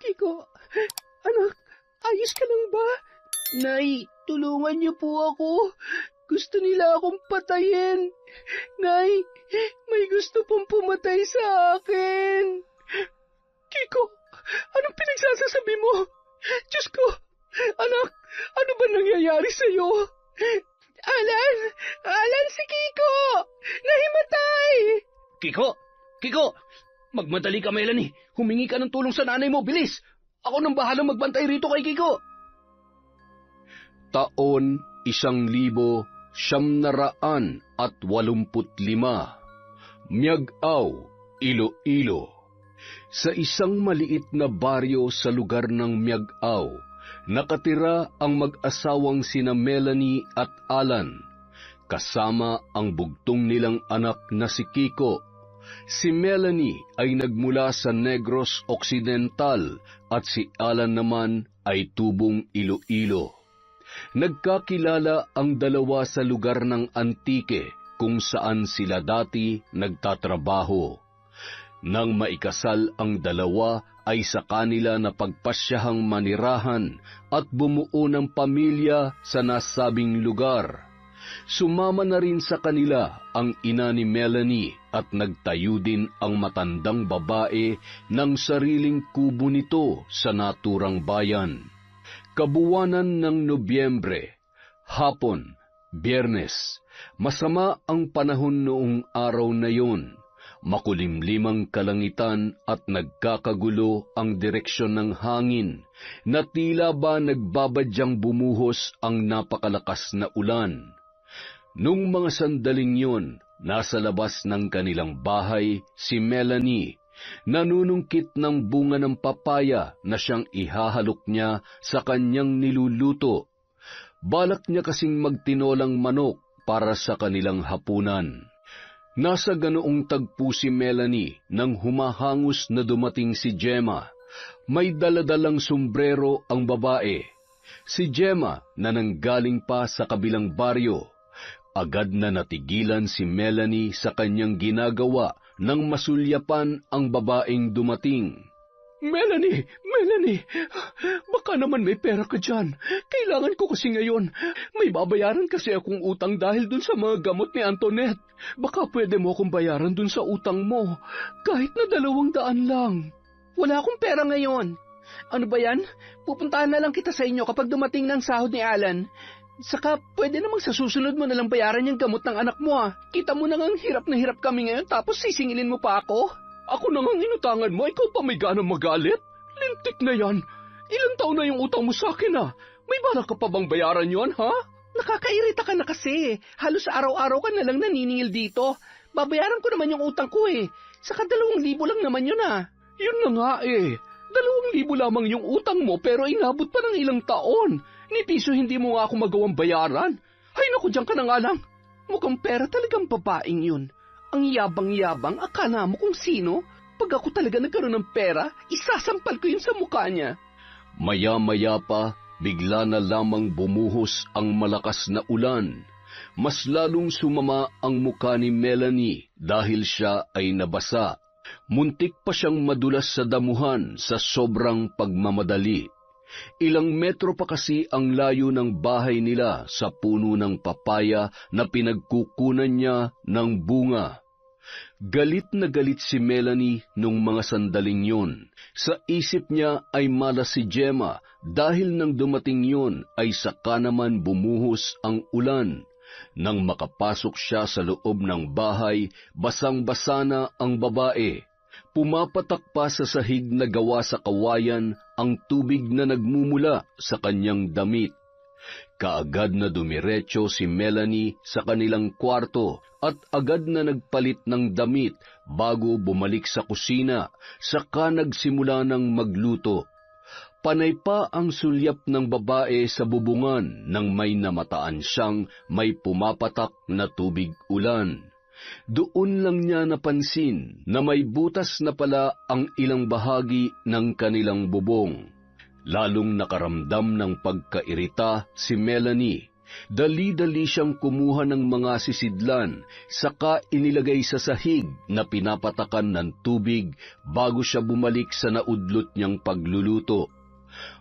Kiko, anak, ayos ka lang ba? Nay, tulungan niyo po ako. Gusto nila akong patayin. Nay, may gusto pong pumatay sa akin. Kiko, anong pinagsasasabi mo? Diyos ko, anak, ano ba nangyayari sa'yo? Alan si Kiko! Nahimatay! Kiko! Magmadali ka, Melanie. Humingi ka ng tulong sa nanay mo, bilis! Ako nang bahalang magbantay rito kay Kiko. Taon 1985, Miag-aw, Iloilo. Sa isang maliit na baryo sa lugar ng Miag-aw, nakatira ang mag-asawang sina Melanie at Alan, kasama ang bugtong nilang anak na si Kiko. Si Melanie ay nagmula sa Negros Occidental at si Alan naman ay tubong Iloilo. Nagkakilala ang dalawa sa lugar ng Antique kung saan sila dati nagtatrabaho. Nang maikasal ang dalawa ay sa kanila na pagpasyahang manirahan at bumuo ng pamilya sa nasabing lugar. Sumama na rin sa kanila ang ina ni Melanie at nagtayo din ang matandang babae ng sariling kubo nito sa naturang bayan. Kabuwanan ng Nobyembre, hapon, Biyernes, masama ang panahon noong araw na yon. Makulimlimang kalangitan at nagkakagulo ang direksyon ng hangin na tila ba nagbabadyang bumuhos ang napakalakas na ulan. Nung mga sandaling yon, nasa labas ng kanilang bahay si Melanie, nanunungkit ng bunga ng papaya na siyang ihahalok niya sa kanyang niluluto. Balak niya kasing magtinolang manok para sa kanilang hapunan. Nasa ganoong tagpo si Melanie nang humahangos na dumating si Gemma. May daladalang sombrero ang babae. Si Gemma na nanggaling pa sa kabilang baryo. Agad na natigilan si Melanie sa kanyang ginagawa nang masulyapan ang babaeng dumating. Melanie, baka naman may pera ka dyan. Kailangan ko kasi ngayon. May babayaran kasi akong utang dahil dun sa mga gamot ni Antoinette. Baka pwede mo akong bayaran dun sa utang mo. Kahit na 200 lang. Wala akong pera ngayon. Ano ba yan? Pupuntahan na lang kita sa inyo kapag dumating ng sahod ni Alan. Saka pwede namang sa susunod mo na lang bayaran yung gamot ng anak mo ah. Kita mo nang hirap na hirap kami ngayon tapos sisingilin mo pa ako? Ako na ngang inutangan mo, ikaw pa may ganang magalit? Lintik na yan. Ilang taon na yung utang mo sa akin ah. May balak ka pa bang bayaran yon, ha? Nakakairita ka na kasi. Halos araw-araw ka na lang naniningil dito. Babayaran ko naman yung utang ko eh. Saka 2,000 lang naman yun ah. Yun na nga eh. 2,000 lamang yung utang mo pero inabot pa ng ilang taon. Ni piso hindi mo nga ako magawang bayaran. Hay naku, diyan ka na nga lang. Mukhang pera talagang babaeng yun. Ang yabang-yabang, akala mo kung sino? Pag ako talaga nagkaroon ng pera, isasampal ko yun sa mukha niya. Maya-maya pa, bigla na lamang bumuhos ang malakas na ulan. Mas lalong sumama ang mukha ni Melanie dahil siya ay nabasa. Muntik pa siyang madulas sa damuhan sa sobrang pagmamadali. Ilang metro pa kasi ang layo ng bahay nila sa puno ng papaya na pinagkukunan niya ng bunga. Galit na galit si Melanie nung mga sandaling yun. Sa isip niya ay malas si Gemma dahil nang dumating yun ay saka naman bumuhos ang ulan. Nang makapasok siya sa loob ng bahay, basang-basa na ang babae. Pumapatak pa sa sahig na gawa sa kawayan ang tubig na nagmumula sa kanyang damit. Kaagad na dumiretso si Melanie sa kanilang kwarto at agad na nagpalit ng damit bago bumalik sa kusina, saka nagsimula ng magluto. Panay pa ang sulyap ng babae sa bubungan nang may namataan siyang may pumapatak na tubig ulan. Doon lang niya napansin na may butas na pala ang ilang bahagi ng kanilang bubong. Lalong nakaramdam ng pagkairita si Melanie. Dali-dali siyang kumuha ng mga sisidlan, saka inilagay sa sahig na pinapatakan ng tubig bago siya bumalik sa naudlot niyang pagluluto.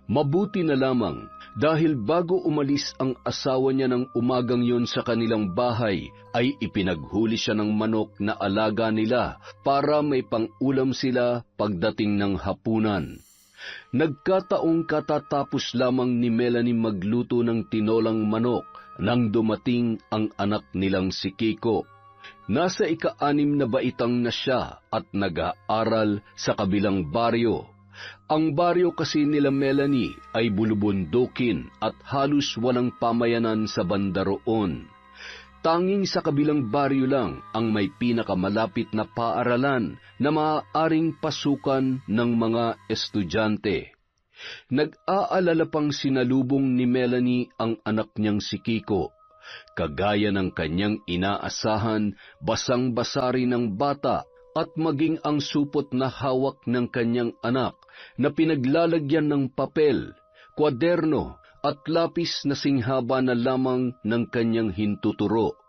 Mabuti na lamang dahil bago umalis ang asawa niya ng umagang yon sa kanilang bahay, ay ipinaghuli siya ng manok na alaga nila para may pang-ulam sila pagdating ng hapunan. Nagkataong katatapos lamang ni Melanie magluto ng tinolang manok nang dumating ang anak nilang si Kiko. Nasa ika-6 na baitang na siya at nag-aaral sa kabilang baryo. Ang baryo kasi nila Melanie ay bulubundukin at halos walang pamayanan sa banda roon. Tanging sa kabilang baryo lang ang may pinakamalapit na paaralan na maaaring pasukan ng mga estudyante. Nag-aalala pang sinalubong ni Melanie ang anak niyang si Kiko. Kagaya ng kanyang inaasahan, basang-basa rin ng bata at maging ang supot na hawak ng kanyang anak na pinaglalagyan ng papel, kwaderno at lapis na singhaba na lamang ng kanyang hintuturo.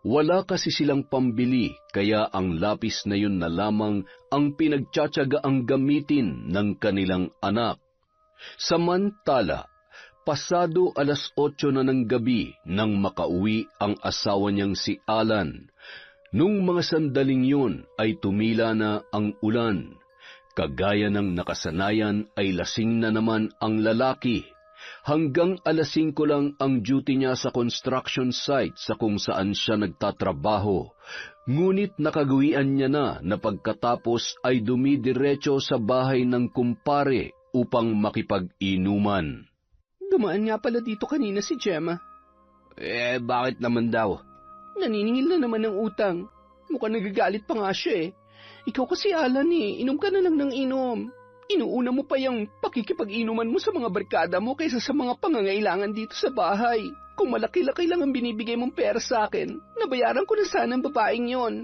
Wala kasi silang pambili, kaya ang lapis na yun na lamang ang pinagtsatsagaang gamitin ng kanilang anak. Samantala, pasado 8:00 na ng gabi nang makauwi ang asawa niyang si Alan. Nung mga sandaling yun ay tumila na ang ulan. Kagaya ng nakasanayan ay lasing na naman ang lalaki. Hanggang 5:00 lang ang duty niya sa construction site sa kung saan siya nagtatrabaho. Ngunit nakagawian niya na pagkatapos ay dumidiretso sa bahay ng kumpare upang makipag-inuman. Dumaan nga pala dito kanina si Gemma. Bakit naman daw? Naniningil na naman ng utang. Mukhang nagagalit pa nga siya eh. Ikaw kasi, Alan inom ka na lang ng inom. Inuuna mo pa yung pakikipag-inuman mo sa mga barkada mo kaysa sa mga pangangailangan dito sa bahay. Kung malaki-laki lang ang binibigay mong pera sa akin, nabayaran ko na sana ang babaeng yon.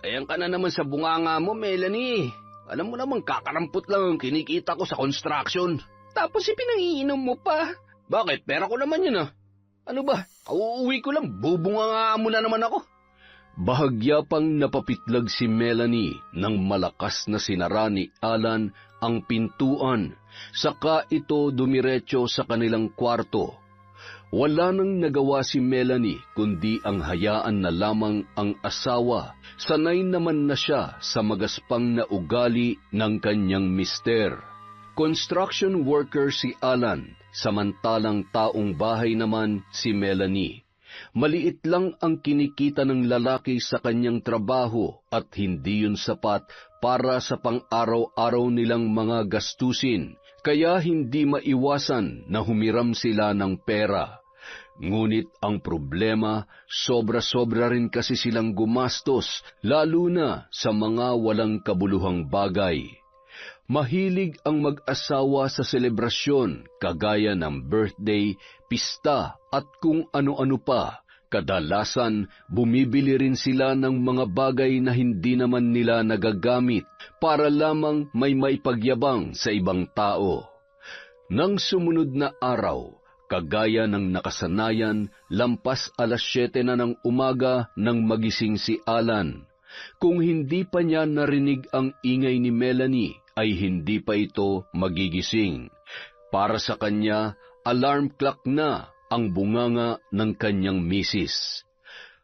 Ayan ka na naman sa bunganga mo, Melanie. Alam mo naman, kakarampot lang ang kinikita ko sa construction. Tapos ipinangiinom mo pa. Bakit? Pera ko naman yun Ano ba? Kauuwi ko lang, bubunganga mo na naman ako. Bahagya pang napapitlag si Melanie nang malakas na sinara ni Alan ang pintuan, saka ito dumiretso sa kanilang kwarto. Wala nang nagawa si Melanie kundi ang hayaan na lamang ang asawa. Sanay naman na siya sa magaspang na ugali ng kanyang mister. Construction worker si Alan, samantalang taong bahay naman si Melanie. Maliit lang ang kinikita ng lalaki sa kanyang trabaho at hindi yun sapat para sa pang-araw-araw nilang mga gastusin, kaya hindi maiwasan na humiram sila ng pera. Ngunit ang problema, sobra-sobra rin kasi silang gumastos, lalo na sa mga walang kabuluhang bagay. Mahilig ang mag-asawa sa selebrasyon, kagaya ng birthday, pista at kung ano-ano pa. Kadalasan, bumibili rin sila ng mga bagay na hindi naman nila nagagamit para lamang may maipagyabang sa ibang tao. Nang sumunod na araw, kagaya ng nakasanayan, lampas 7:00 na ng umaga nang magising si Alan. Kung hindi pa niya narinig ang ingay ni Melanie, ay hindi pa ito magigising. Para sa kanya, alarm clock na ang bunganga ng kanyang misis.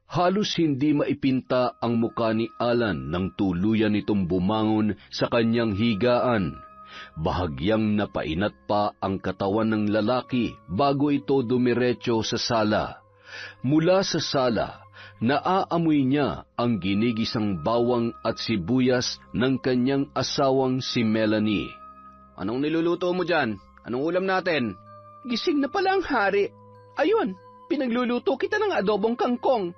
Halos hindi maipinta ang muka ni Alan nang tuluyan itong bumangon sa kanyang higaan. Bahagyang napainat pa ang katawan ng lalaki bago ito dumiretso sa sala. Mula sa sala, naaamoy niya ang ginigisang bawang at sibuyas ng kanyang asawang si Melanie. Anong niluluto mo dyan? Anong ulam natin? Gising na pala ang hari. Ayun, pinagluluto kita ng adobong kangkong.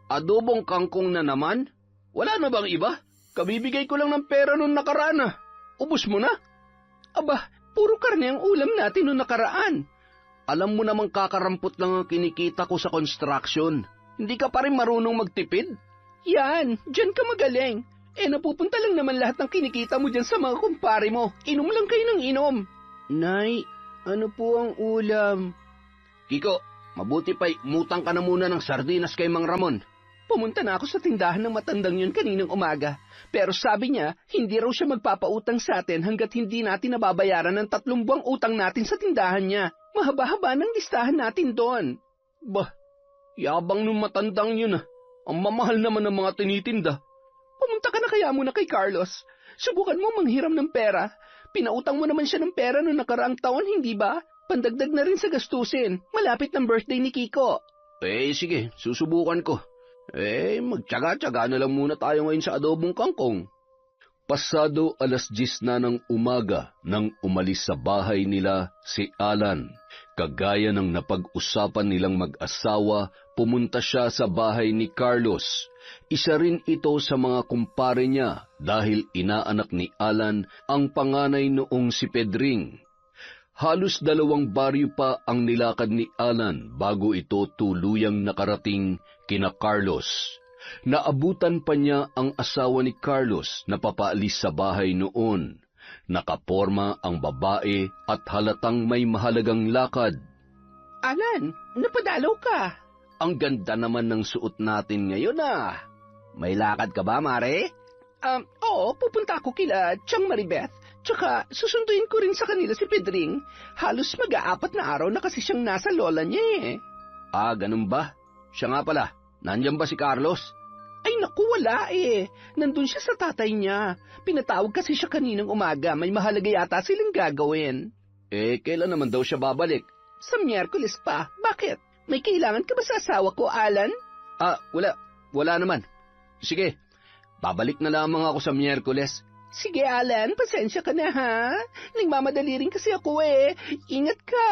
Adobong kangkong na naman? Wala na bang iba? Kabibigay ko lang ng pera nung nakaraan Ubus mo na? Aba, puro karne ang ulam natin nung nakaraan. Alam mo namang kakarampot lang ang kinikita ko sa construction. Hindi ka pa rin marunong magtipid? Yan, dyan ka magaling. Napupunta lang naman lahat ng kinikita mo dyan sa mga kumpare mo. Inom lang kayo ng inom. Nay, ano po ang ulam? Kiko, Mabuti pa'y umutang ka na muna ng sardinas kay Mang Ramon. Pumunta na ako sa tindahan ng matandang yun kaninang umaga. Pero sabi niya, hindi raw siya magpapautang sa atin hanggat hindi natin nababayaran ng 3 buwang utang natin sa tindahan niya. Mahaba-haba ng listahan natin doon. Bah, yabang nung matandang yun ah. Ang mamahal naman ng mga tinitinda. Pumunta ka na kaya muna kay Carlos. Subukan mo manghiram ng pera. Pinautang mo naman siya ng pera noong nakaraang taon, hindi ba? Pandagdag na rin sa gastusin. Malapit ng birthday ni Kiko. Sige, susubukan ko. Magtyaga-tyaga na lang muna tayo ngayon sa adobong kangkong. Pasado 10:00 na ng umaga nang umalis sa bahay nila si Alan. Kagaya ng napag-usapan nilang mag-asawa, pumunta siya sa bahay ni Carlos. Isa rin ito sa mga kumpare niya dahil inaanak ni Alan ang panganay noong si Pedring. Halos 2 baryo pa ang nilakad ni Alan bago ito tuluyang nakarating kina Carlos. Naabutan pa niya ang asawa ni Carlos na papaalis sa bahay noon. Nakaporma ang babae at halatang may mahalagang lakad. Alan, napadalaw ka. Ang ganda naman ng suot natin ngayon ah. May lakad ka ba, Mare? Oo, pupunta ako kila Tiang Maribeth. Tsaka susunduin ko rin sa kanila si Pedring. Halos mag-4 na araw na kasi siyang nasa lola niya eh. Ganun ba? Siya nga pala, nandyan ba si Carlos? Ay naku, wala eh. Nandun siya sa tatay niya. Pinatawag kasi siya kaninang umaga. May mahalaga yata silang gagawin. Kailan naman daw siya babalik? Sa Miyerkules pa. Bakit? May kailangan ka ba sa asawa ko, Alan? Wala. Wala naman. Sige, babalik na lamang ako sa Miyerkules. Sige, Alan, pasensya ka na ha. Nagmamadali rin kasi ako eh. Ingat ka.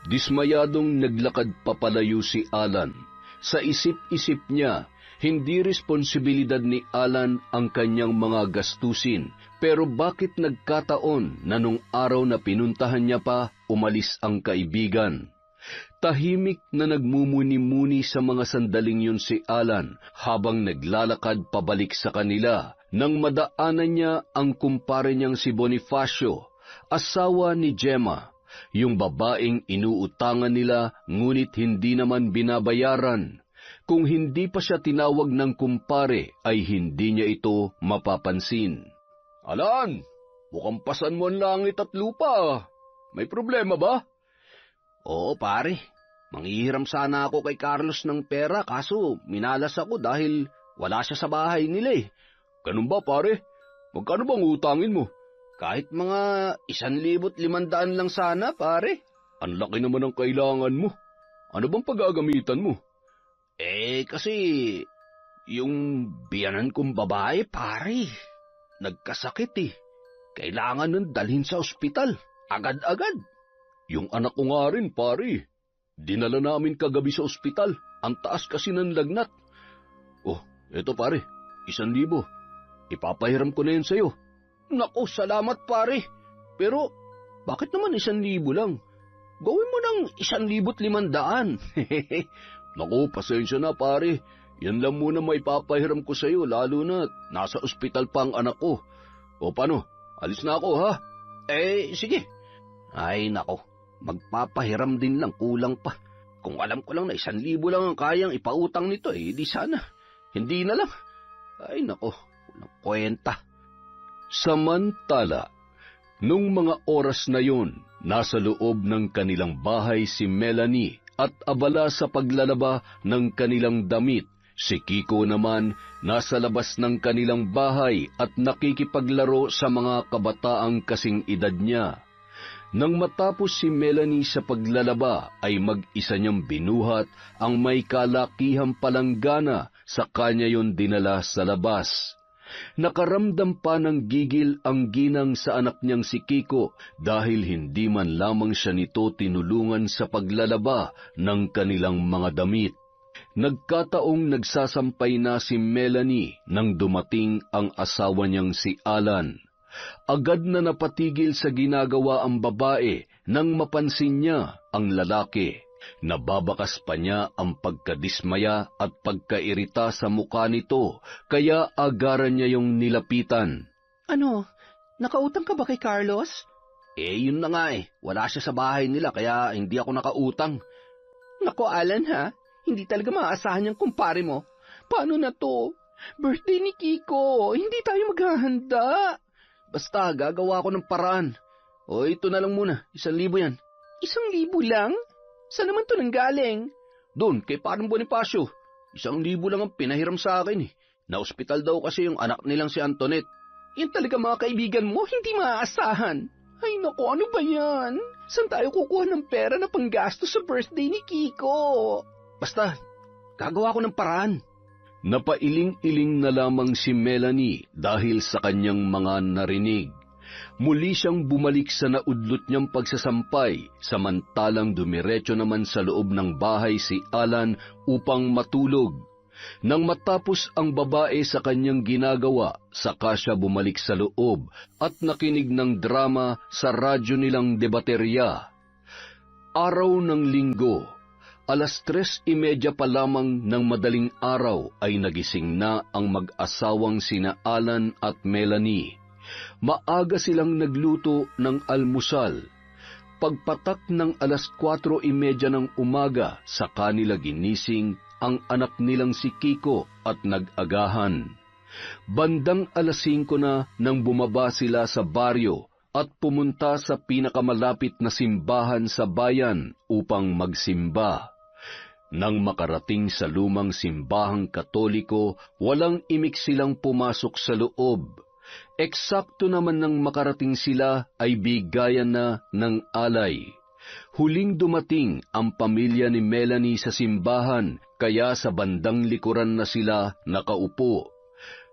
Dismayadong naglakad papalayo si Alan. Sa isip-isip niya, hindi responsibilidad ni Alan ang kanyang mga gastusin, pero bakit nagkataon na nung araw na pinuntahan niya pa, umalis ang kaibigan? Tahimik na nagmumuni-muni sa mga sandaling yun si Alan habang naglalakad pabalik sa kanila nang madaanan niya ang kumpare niyang si Bonifacio, asawa ni Gemma, yung babaeng inuutangan nila ngunit hindi naman binabayaran. Kung hindi pa siya tinawag ng kumpare, ay hindi niya ito mapapansin. Alan, mukhang pasan mo ang langit at lupa. May problema ba? Oo, pare. Manghihiram sana ako kay Carlos ng pera kaso minalas ako dahil wala siya sa bahay nila eh. Ganun ba, pare? Magkano bang utangin mo? Kahit mga 1,500 lang sana, pare. Ang laki naman ang kailangan mo. Ano bang paggagamitan mo? Kasi yung biyanan kong babae, pare, nagkasakit eh. Kailangan nang dalhin sa ospital, agad-agad. Yung anak ko nga rin, pare. Dinala namin kagabi sa ospital. Ang taas kasi ng lagnat. Eto pare, 1,000. Ipapahiram ko na yun sa'yo. Naku, salamat pare. Pero, bakit naman 1,000 lang? Gawin mo ng 1,500. Naku, pasensya na pare. Yan lang muna may papahiram ko sa'yo, lalo na nasa ospital pa ang anak ko. Paano? Alis na ako, ha? Sige. Ay, nako. Magpapahiram din lang, kulang pa. Kung alam ko lang na 1,000 lang ang kayang ipautang nito, di sana. Hindi na lang. Ay, nako. Walang kwenta. Samantala, nung mga oras na yon, nasa loob ng kanilang bahay si Melanie at abala sa paglalaba ng kanilang damit. Si Kiko naman nasa labas ng kanilang bahay at nakikipaglaro sa mga kabataang kasing edad niya. Nang matapos si Melanie sa paglalaba ay mag-isa niyang binuhat ang may kalakihang palanggana sa kanya yon dinala sa labas. Nakaramdam pa ng gigil ang ginang sa anak niyang si Kiko dahil hindi man lamang siya nito tinulungan sa paglalaba ng kanilang mga damit. Nagkataong nagsasampay na si Melanie nang dumating ang asawa niyang si Alan. Agad na napatigil sa ginagawa ang babae nang mapansin niya ang lalaki. Nababakas pa niya ang pagkadismaya at pagkairita sa mukha nito, kaya agaran niya yung nilapitan. Ano? Nakautang ka ba kay Carlos? Yun na nga eh. Wala siya sa bahay nila kaya hindi ako nakautang. Nako, Alan ha, hindi talaga maaasahan yung kumpare mo. Paano na to? Birthday ni Kiko, hindi tayo maghahanda. Basta, gagawa ko ng paraan. O, ito na lang muna, 1,000 yan. 1,000 lang? Saan naman to nanggaling? Doon, kay parang Bonifacio. 1,000 lang ang pinahiram sa akin eh. Na-ospital daw kasi yung anak nilang si Antoinette. Yan talaga mga kaibigan mo, hindi maaasahan. Ay nako, ano ba yan? Saan tayo kukuha ng pera na panggasto sa birthday ni Kiko? Basta, gagawa ko ng paraan. Napailing-iling na lamang si Melanie dahil sa kanyang mga narinig. Muli siyang bumalik sa naudlot niyang pagsasampay, samantalang dumiretso naman sa loob ng bahay si Alan upang matulog. Nang matapos ang babae sa kanyang ginagawa, saka siya bumalik sa loob at nakinig ng drama sa radyo nilang debaterya. Araw ng linggo, 3:30 pa lamang ng madaling araw ay nagising na ang mag-asawang sina Alan at Melanie. Maaga silang nagluto ng almusal. Pagpatak ng 4:30 ng umaga, sa kanila ginising ang anak nilang si Kiko at nag-agahan. Bandang 5:00 na nang bumaba sila sa baryo at pumunta sa pinakamalapit na simbahan sa bayan upang magsimba. Nang makarating sa lumang simbahang Katoliko, walang imik silang pumasok sa loob. Eksakto naman nang makarating sila ay bigayan na ng alay. Huling dumating ang pamilya ni Melanie sa simbahan, kaya sa bandang likuran na sila nakaupo.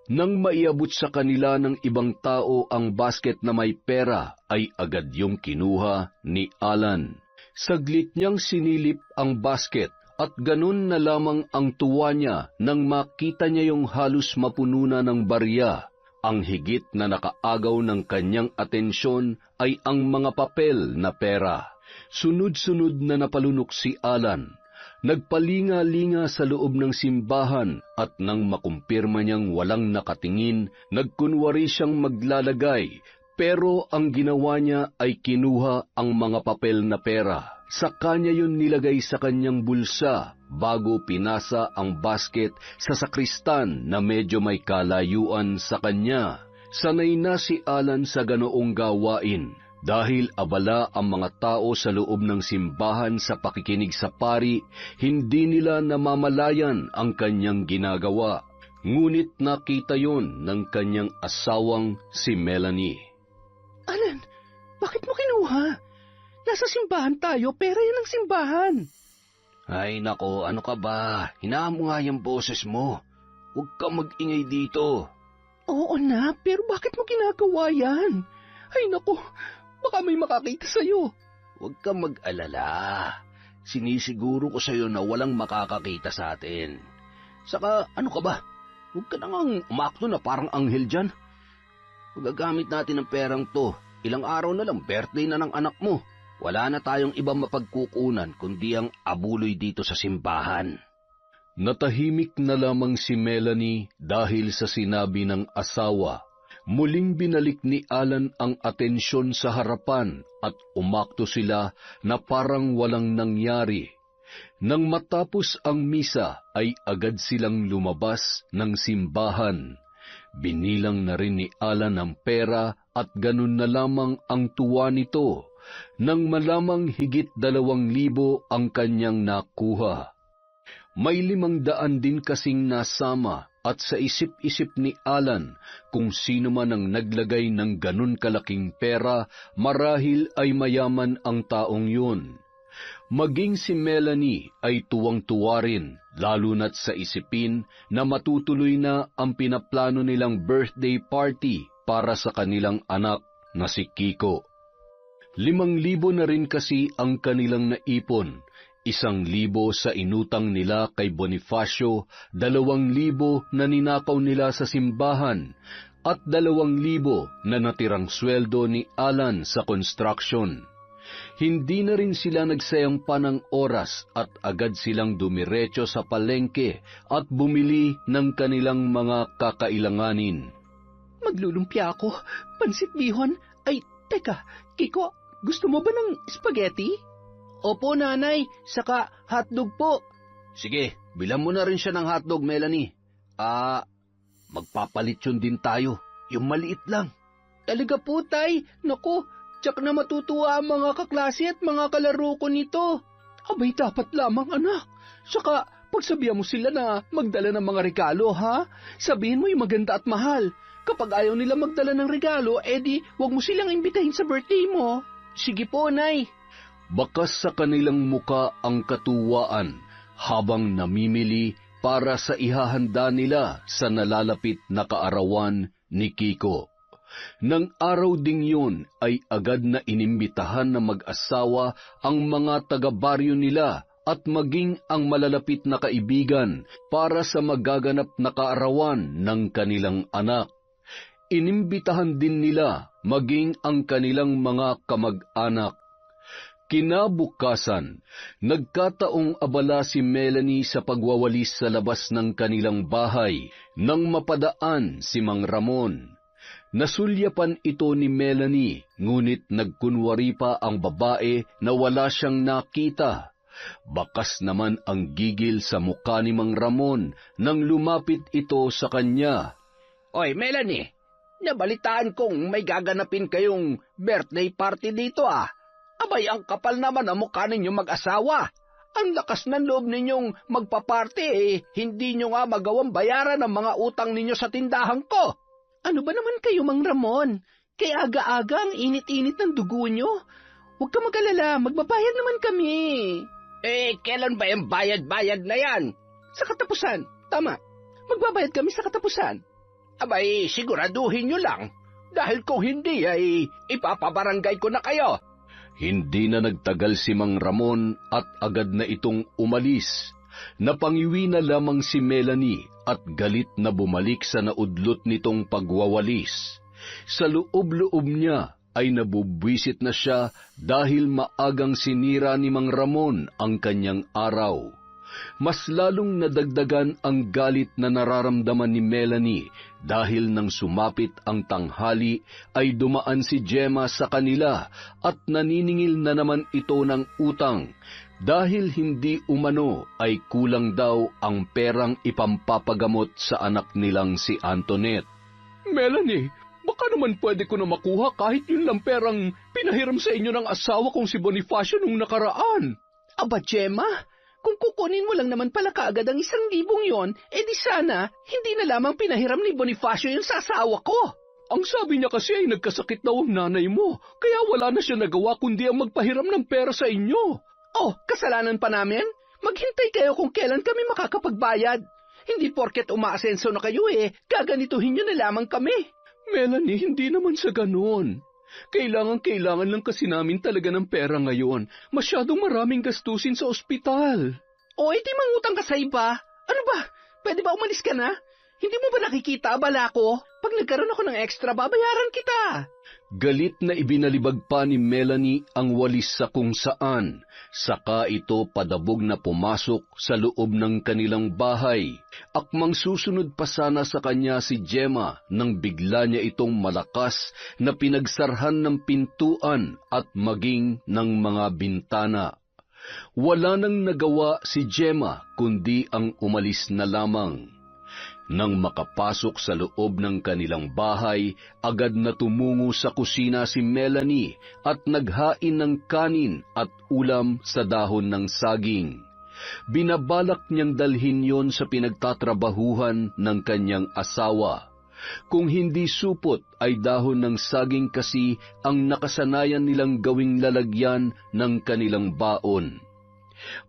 Nang maiabot sa kanila ng ibang tao ang basket na may pera, ay agad yung kinuha ni Alan. Saglit niyang sinilip ang basket at ganun na lamang ang tuwa niya nang makita niya yung halos mapuno na ng barya. Ang higit na nakaagaw ng kanyang atensyon ay ang mga papel na pera. Sunod-sunod na napalunok si Alan. Nagpalinga-linga sa loob ng simbahan at nang makumpirma niyang walang nakatingin, nagkunwari siyang maglalagay, pero ang ginawa niya ay kinuha ang mga papel na pera. Sa kanya yun nilagay sa kanyang bulsa bago pinasa ang basket sa sakristan na medyo may kalayuan sa kanya. Sanay na si Alan sa ganoong gawain. Dahil abala ang mga tao sa loob ng simbahan sa pakikinig sa pari, hindi nila namamalayan ang kanyang ginagawa. Ngunit nakita yon ng kanyang asawang si Melanie. Alan, bakit mo kinuha? Nasa simbahan tayo, pera yan ang simbahan. Ay nako, ano ka ba? Hinaan mo nga yung boses mo. Huwag kang mag-ingay dito. Oo na, pero bakit mo ginagawa yan? Ay nako, baka may makakita sa'yo. Huwag kang mag-alala. Sinisiguro ko sa'yo na walang makakakita sa atin. Saka, ano ka ba? Huwag ka nang umakto na parang anghel dyan. Magagamit natin ang perang to. Ilang araw na lang, birthday na ng anak mo. Wala na tayong ibang mapagkukunan kundi ang abuloy dito sa simbahan. Natahimik na lamang si Melanie dahil sa sinabi ng asawa. Muling binalik ni Alan ang atensyon sa harapan at umakto sila na parang walang nangyari. Nang matapos ang misa ay agad silang lumabas ng simbahan. Binilang na rin ni Alan ang pera at ganun na lamang ang tuwa nito nang malamang higit 2,000 ang kanyang nakuha. May 500 din kasing nasama at sa isip-isip ni Alan kung sino man ang naglagay ng ganun kalaking pera, marahil ay mayaman ang taong yun. Maging si Melanie ay tuwang-tuwa rin, lalo na't sa isipin na matutuloy na ang pinaplano nilang birthday party para sa kanilang anak na si Kiko. 5,000 na rin kasi ang kanilang naipon. 1,000 sa inutang nila kay Bonifacio, 2,000 na ninakaw nila sa simbahan, at 2,000 na natirang sweldo ni Alan sa construction. Hindi na rin sila nagsayang pa ng oras at agad silang dumiretso sa palengke at bumili ng kanilang mga kakailanganin. Maglulumpia ako, pansit bihon. Ay, teka, Kiko, gusto mo ba ng spaghetti? Opo, nanay. Saka hotdog po. Sige, bilang mo na rin siya ng hotdog, Melanie. Magpapalit yun din tayo. Yung maliit lang. Talaga po, tay. Naku, tsak na matutuwa ang mga kaklase at mga kalaro ko nito. Abay, dapat lamang, anak. Saka, pagsabihan mo sila na magdala ng mga regalo, ha? Sabihin mo yung maganda at mahal. Kapag ayaw nila magdala ng regalo, edi wag mo silang imbitahin sa birthday mo. Sige po, nay. Bakas sa kanilang muka ang katuwaan habang namimili para sa ihahanda nila sa nalalapit na kaarawan ni Kiko. Nang araw ding yun ay agad na inimbitahan na mag-asawa ang mga taga-baryo nila at maging ang malalapit na kaibigan para sa magaganap na kaarawan ng kanilang anak. Inimbitahan din nila maging ang kanilang mga kamag-anak. Kinabukasan, nagkataong abala si Melanie sa pagwawalis sa labas ng kanilang bahay nang mapadaan si Mang Ramon. Nasulyapan ito ni Melanie, ngunit nagkunwari pa ang babae na wala siyang nakita. Bakas naman ang gigil sa mukha ni Mang Ramon nang lumapit ito sa kanya. Oy, Melanie, nabalitaan kong may gaganapin kayong birthday party dito ah. Abay, ang kapal naman ang mukha ninyo mag-asawa. Ang lakas ng loob ninyong magpa-party hindi nyo nga magawang bayaran ang mga utang ninyo sa tindahan ko. Ano ba naman kayo, Mang Ramon? Kaya aga-aga ang init-init ng dugo nyo. Huwag ka mag-alala, magbabayad naman kami. Kailan ba yung bayad-bayad na yan? Sa katapusan, tama. Magbabayad kami sa katapusan. Abay, siguraduhin nyo lang. Dahil kung hindi ay ipapabarangay ko na kayo. Hindi na nagtagal si Mang Ramon at agad na itong umalis. Napangiwi na lamang si Melanie at galit na bumalik sa naudlot nitong pagwawalis. Sa loob-loob niya ay nabubwisit na siya dahil maagang sinira ni Mang Ramon ang kanyang araw. Mas lalong nadagdagan ang galit na nararamdaman ni Melanie dahil nang sumapit ang tanghali ay dumaan si Gemma sa kanila at naniningil na naman ito ng utang dahil hindi umano ay kulang daw ang perang ipampapagamot sa anak nilang si Antoinette. Melanie, baka naman pwede ko na makuha kahit yun lang perang pinahiram sa inyo ng asawa kong si Bonifacio nung nakaraan. Aba, Gemma, kung kukunin mo lang naman pala kaagad ang 1,000 yon, di sana hindi na lamang pinahiram ni Bonifacio yung sa asawa ko. Ang sabi niya kasi ay nagkasakit daw ang nanay mo, kaya wala na siya nagawa kundi ang magpahiram ng pera sa inyo. Oh, kasalanan pa namin? Maghintay kayo kung kailan kami makakapagbayad. Hindi porket umaasenso na kayo gaganituhin nyo na lamang kami. Melanie, hindi naman sa ganon. Kailangan lang kasi namin talaga ng pera ngayon. Masyadong maraming gastusin sa ospital. O, di mangutang ka sa iba. Ano ba? Pwede ba umalis ka na? Hindi mo ba nakikita abala ko? Pag nagkaroon ako ng extra, babayaran kita. Galit na ibinalibag pa ni Melanie ang walis sa kung saan. Saka ito padabog na pumasok sa loob ng kanilang bahay. Akmang susunod pa sana sa kanya si Gemma nang bigla niya itong malakas na pinagsarhan ng pintuan at maging ng mga bintana. Wala nang nagawa si Gemma kundi ang umalis na lamang. Nang makapasok sa loob ng kanilang bahay, agad na tumungo sa kusina si Melanie at naghain ng kanin at ulam sa dahon ng saging. Binabalak niyang dalhin yon sa pinagtatrabahuhan ng kanyang asawa. Kung hindi supot ay dahon ng saging kasi ang nakasanayan nilang gawing lalagyan ng kanilang baon.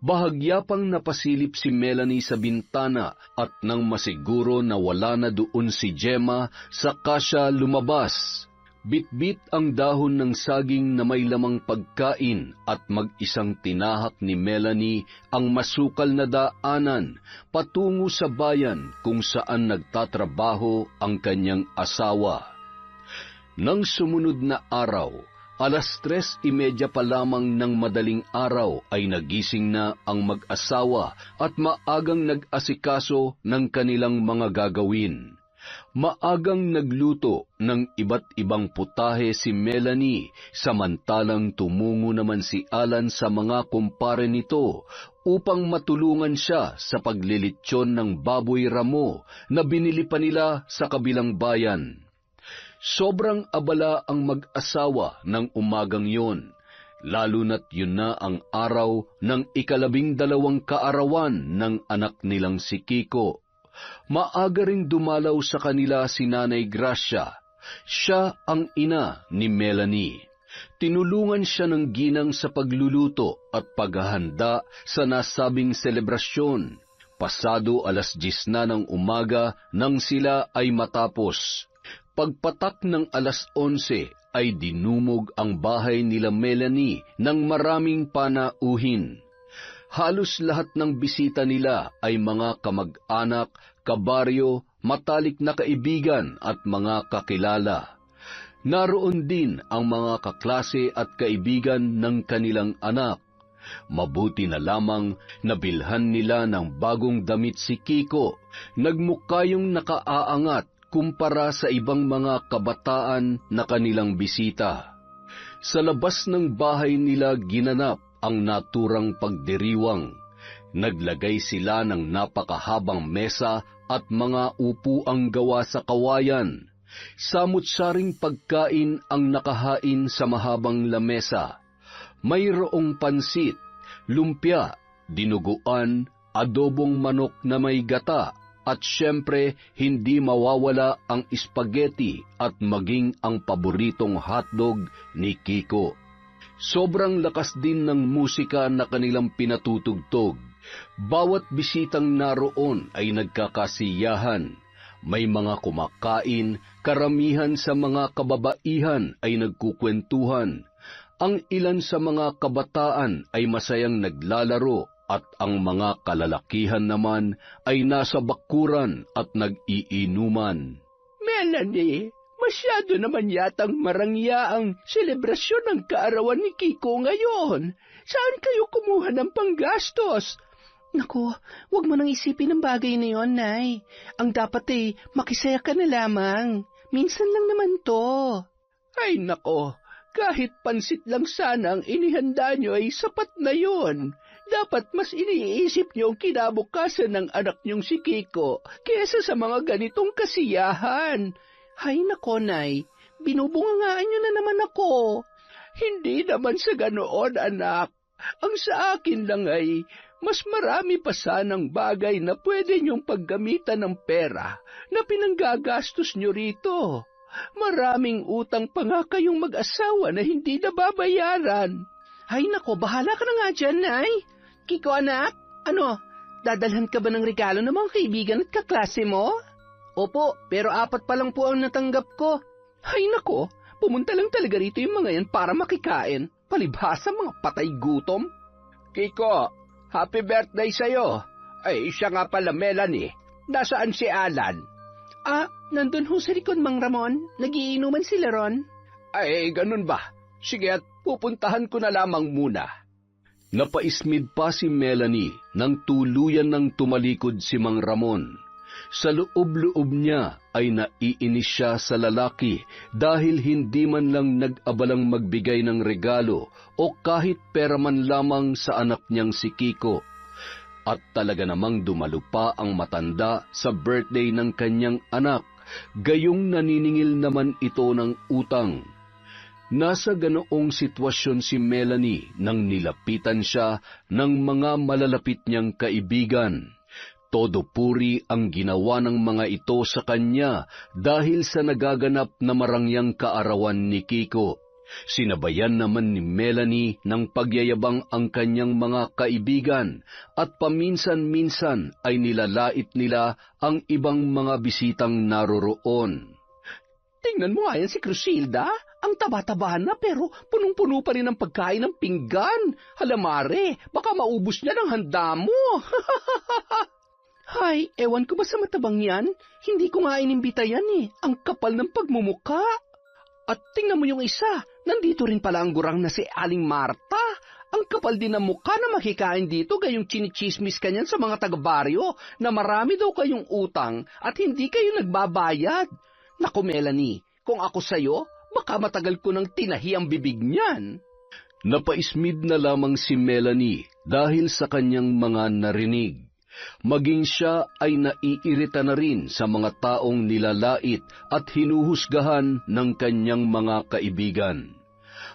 Bahagya pang napasilip si Melanie sa bintana at nang masiguro na wala na doon si Gemma, saka siya lumabas. Bitbit ang dahon ng saging na may lamang pagkain at mag-isang tinahak ni Melanie ang masukal na daanan patungo sa bayan kung saan nagtatrabaho ang kanyang asawa. Nang sumunod na araw, 3:30 pa lamang ng madaling araw ay nagising na ang mag-asawa at maagang nag-asikaso ng kanilang mga gagawin. Maagang nagluto ng iba't ibang putahe si Melanie, samantalang tumungo naman si Alan sa mga kumpare nito upang matulungan siya sa paglilitsyon ng baboy ramo na binili pa nila sa kabilang bayan. Sobrang abala ang mag-asawa ng umagang yon, lalo na't yun na ang araw ng 12 kaarawan ng anak nilang si Kiko. Maaga ring dumalaw sa kanila si Nanay Gracia. Siya ang ina ni Melanie. Tinulungan siya ng ginang sa pagluluto at paghahanda sa nasabing selebrasyon. Pasado 10:00 na ng umaga nang sila ay matapos. Pagpatak ng 11:00 ay dinumog ang bahay nila Melanie ng maraming panauhin. Halos lahat ng bisita nila ay mga kamag-anak, kabaryo, matalik na kaibigan at mga kakilala. Naroon din ang mga kaklase at kaibigan ng kanilang anak. Mabuti na lamang nabilhan nila ng bagong damit si Kiko. Nagmukayong nakaaangat kumpara sa ibang mga kabataan na kanilang bisita. Sa labas ng bahay nila ginanap ang naturang pagdiriwang. Naglagay sila ng napakahabang mesa at mga upuang gawa sa kawayan. Samut-saring pagkain ang nakahain sa mahabang lamesa. Mayroong pansit, lumpia, dinuguan, adobong manok na may gata, at syempre hindi mawawala ang spaghetti at maging ang paboritong hotdog ni Kiko. Sobrang lakas din ng musika na kanilang pinatutugtog. Bawat bisitang naroon ay nagkakasiyahan. May mga kumakain, karamihan sa mga kababaihan ay nagkukwentuhan. Ang ilan sa mga kabataan ay masayang naglalaro at ang mga kalalakihan naman ay nasa bakuran at nag-iinuman. Melanie, masyado naman yatang marangya ang selebrasyon ng kaarawan ni Kiko ngayon. Saan kayo kumuha ng panggastos? Naku, wag mo nang isipin ang bagay na yon, Nay. Ang dapat makisaya ka na lamang. Minsan lang naman to. Ay nako, kahit pansit lang sana ang inihanda nyo ay sapat na yon. Dapat mas iniisip niyo ang kinabukasan ng anak niyong si Kiko kaysa sa mga ganitong kasiyahan. Hay nako, Nay, binubungangaan niyo na naman ako. Hindi naman sa ganoon, anak. Ang sa akin lang ay mas marami pa sanang bagay na pwede niyong paggamitan ng pera na pinanggagastos niyo rito. Maraming utang pa nga kayong mag-asawa na hindi nababayaran. Hay nako, bahala ka na nga dyan, Nay. Kiko, anak, dadalhan ka ba ng regalo ng mga kaibigan at kaklase mo? Opo, pero 4 pa lang po ang natanggap ko. Hay nako, pumunta lang talaga rito yung mga yan para makikain. Palibhasa mga patay gutom. Kiko, happy birthday sa'yo. Ay, siya nga pala, Melanie. Nasaan si Alan? Nandun ho sa likod, Mang Ramon. Nagiinuman sila ron. Ay, ganun ba? Sige, at pupuntahan ko na lamang muna. Napaismid pa si Melanie nang tuluyan ng tumalikod si Mang Ramon. Sa loob-loob niya ay naiinis siya sa lalaki dahil hindi man lang nag-abalang magbigay ng regalo o kahit pera man lamang sa anak niyang si Kiko. At talaga namang dumalo pa ang matanda sa birthday ng kanyang anak, gayong naniningil naman ito ng utang. Nasa ganoong sitwasyon si Melanie nang nilapitan siya ng mga malalapit niyang kaibigan. Todo puri ang ginawa ng mga ito sa kanya dahil sa nagaganap na marangyang kaarawan ni Kiko. Sinabayan naman ni Melanie ng pagyayabang ang kanyang mga kaibigan at paminsan-minsan ay nilalait nila ang ibang mga bisitang naroroon. Tingnan mo nga yan si Crusilda. Ang taba-tabahan na pero punong-puno pa rin ang pagkain ng pinggan. Halamare, baka maubos niya ng handa mo. Hay, ewan ko ba sa matabang yan? Hindi ko nga inimbita yan Ang kapal ng pagmumuka. At tingnan mo yung isa, nandito rin pala ang gurang na si Aling Marta. Ang kapal din ng mukha na makikain dito gayong chinichismis kanyan sa mga taga-baryo na marami daw kayong utang at hindi kayo nagbabayad. Naku, Melanie, kung ako sa'yo, baka matagal ko nang tinahi ang bibig niyan. Napaismid na lamang si Melanie dahil sa kanyang mga narinig. Maging siya ay naiirita na rin sa mga taong nilalait at hinuhusgahan ng kanyang mga kaibigan.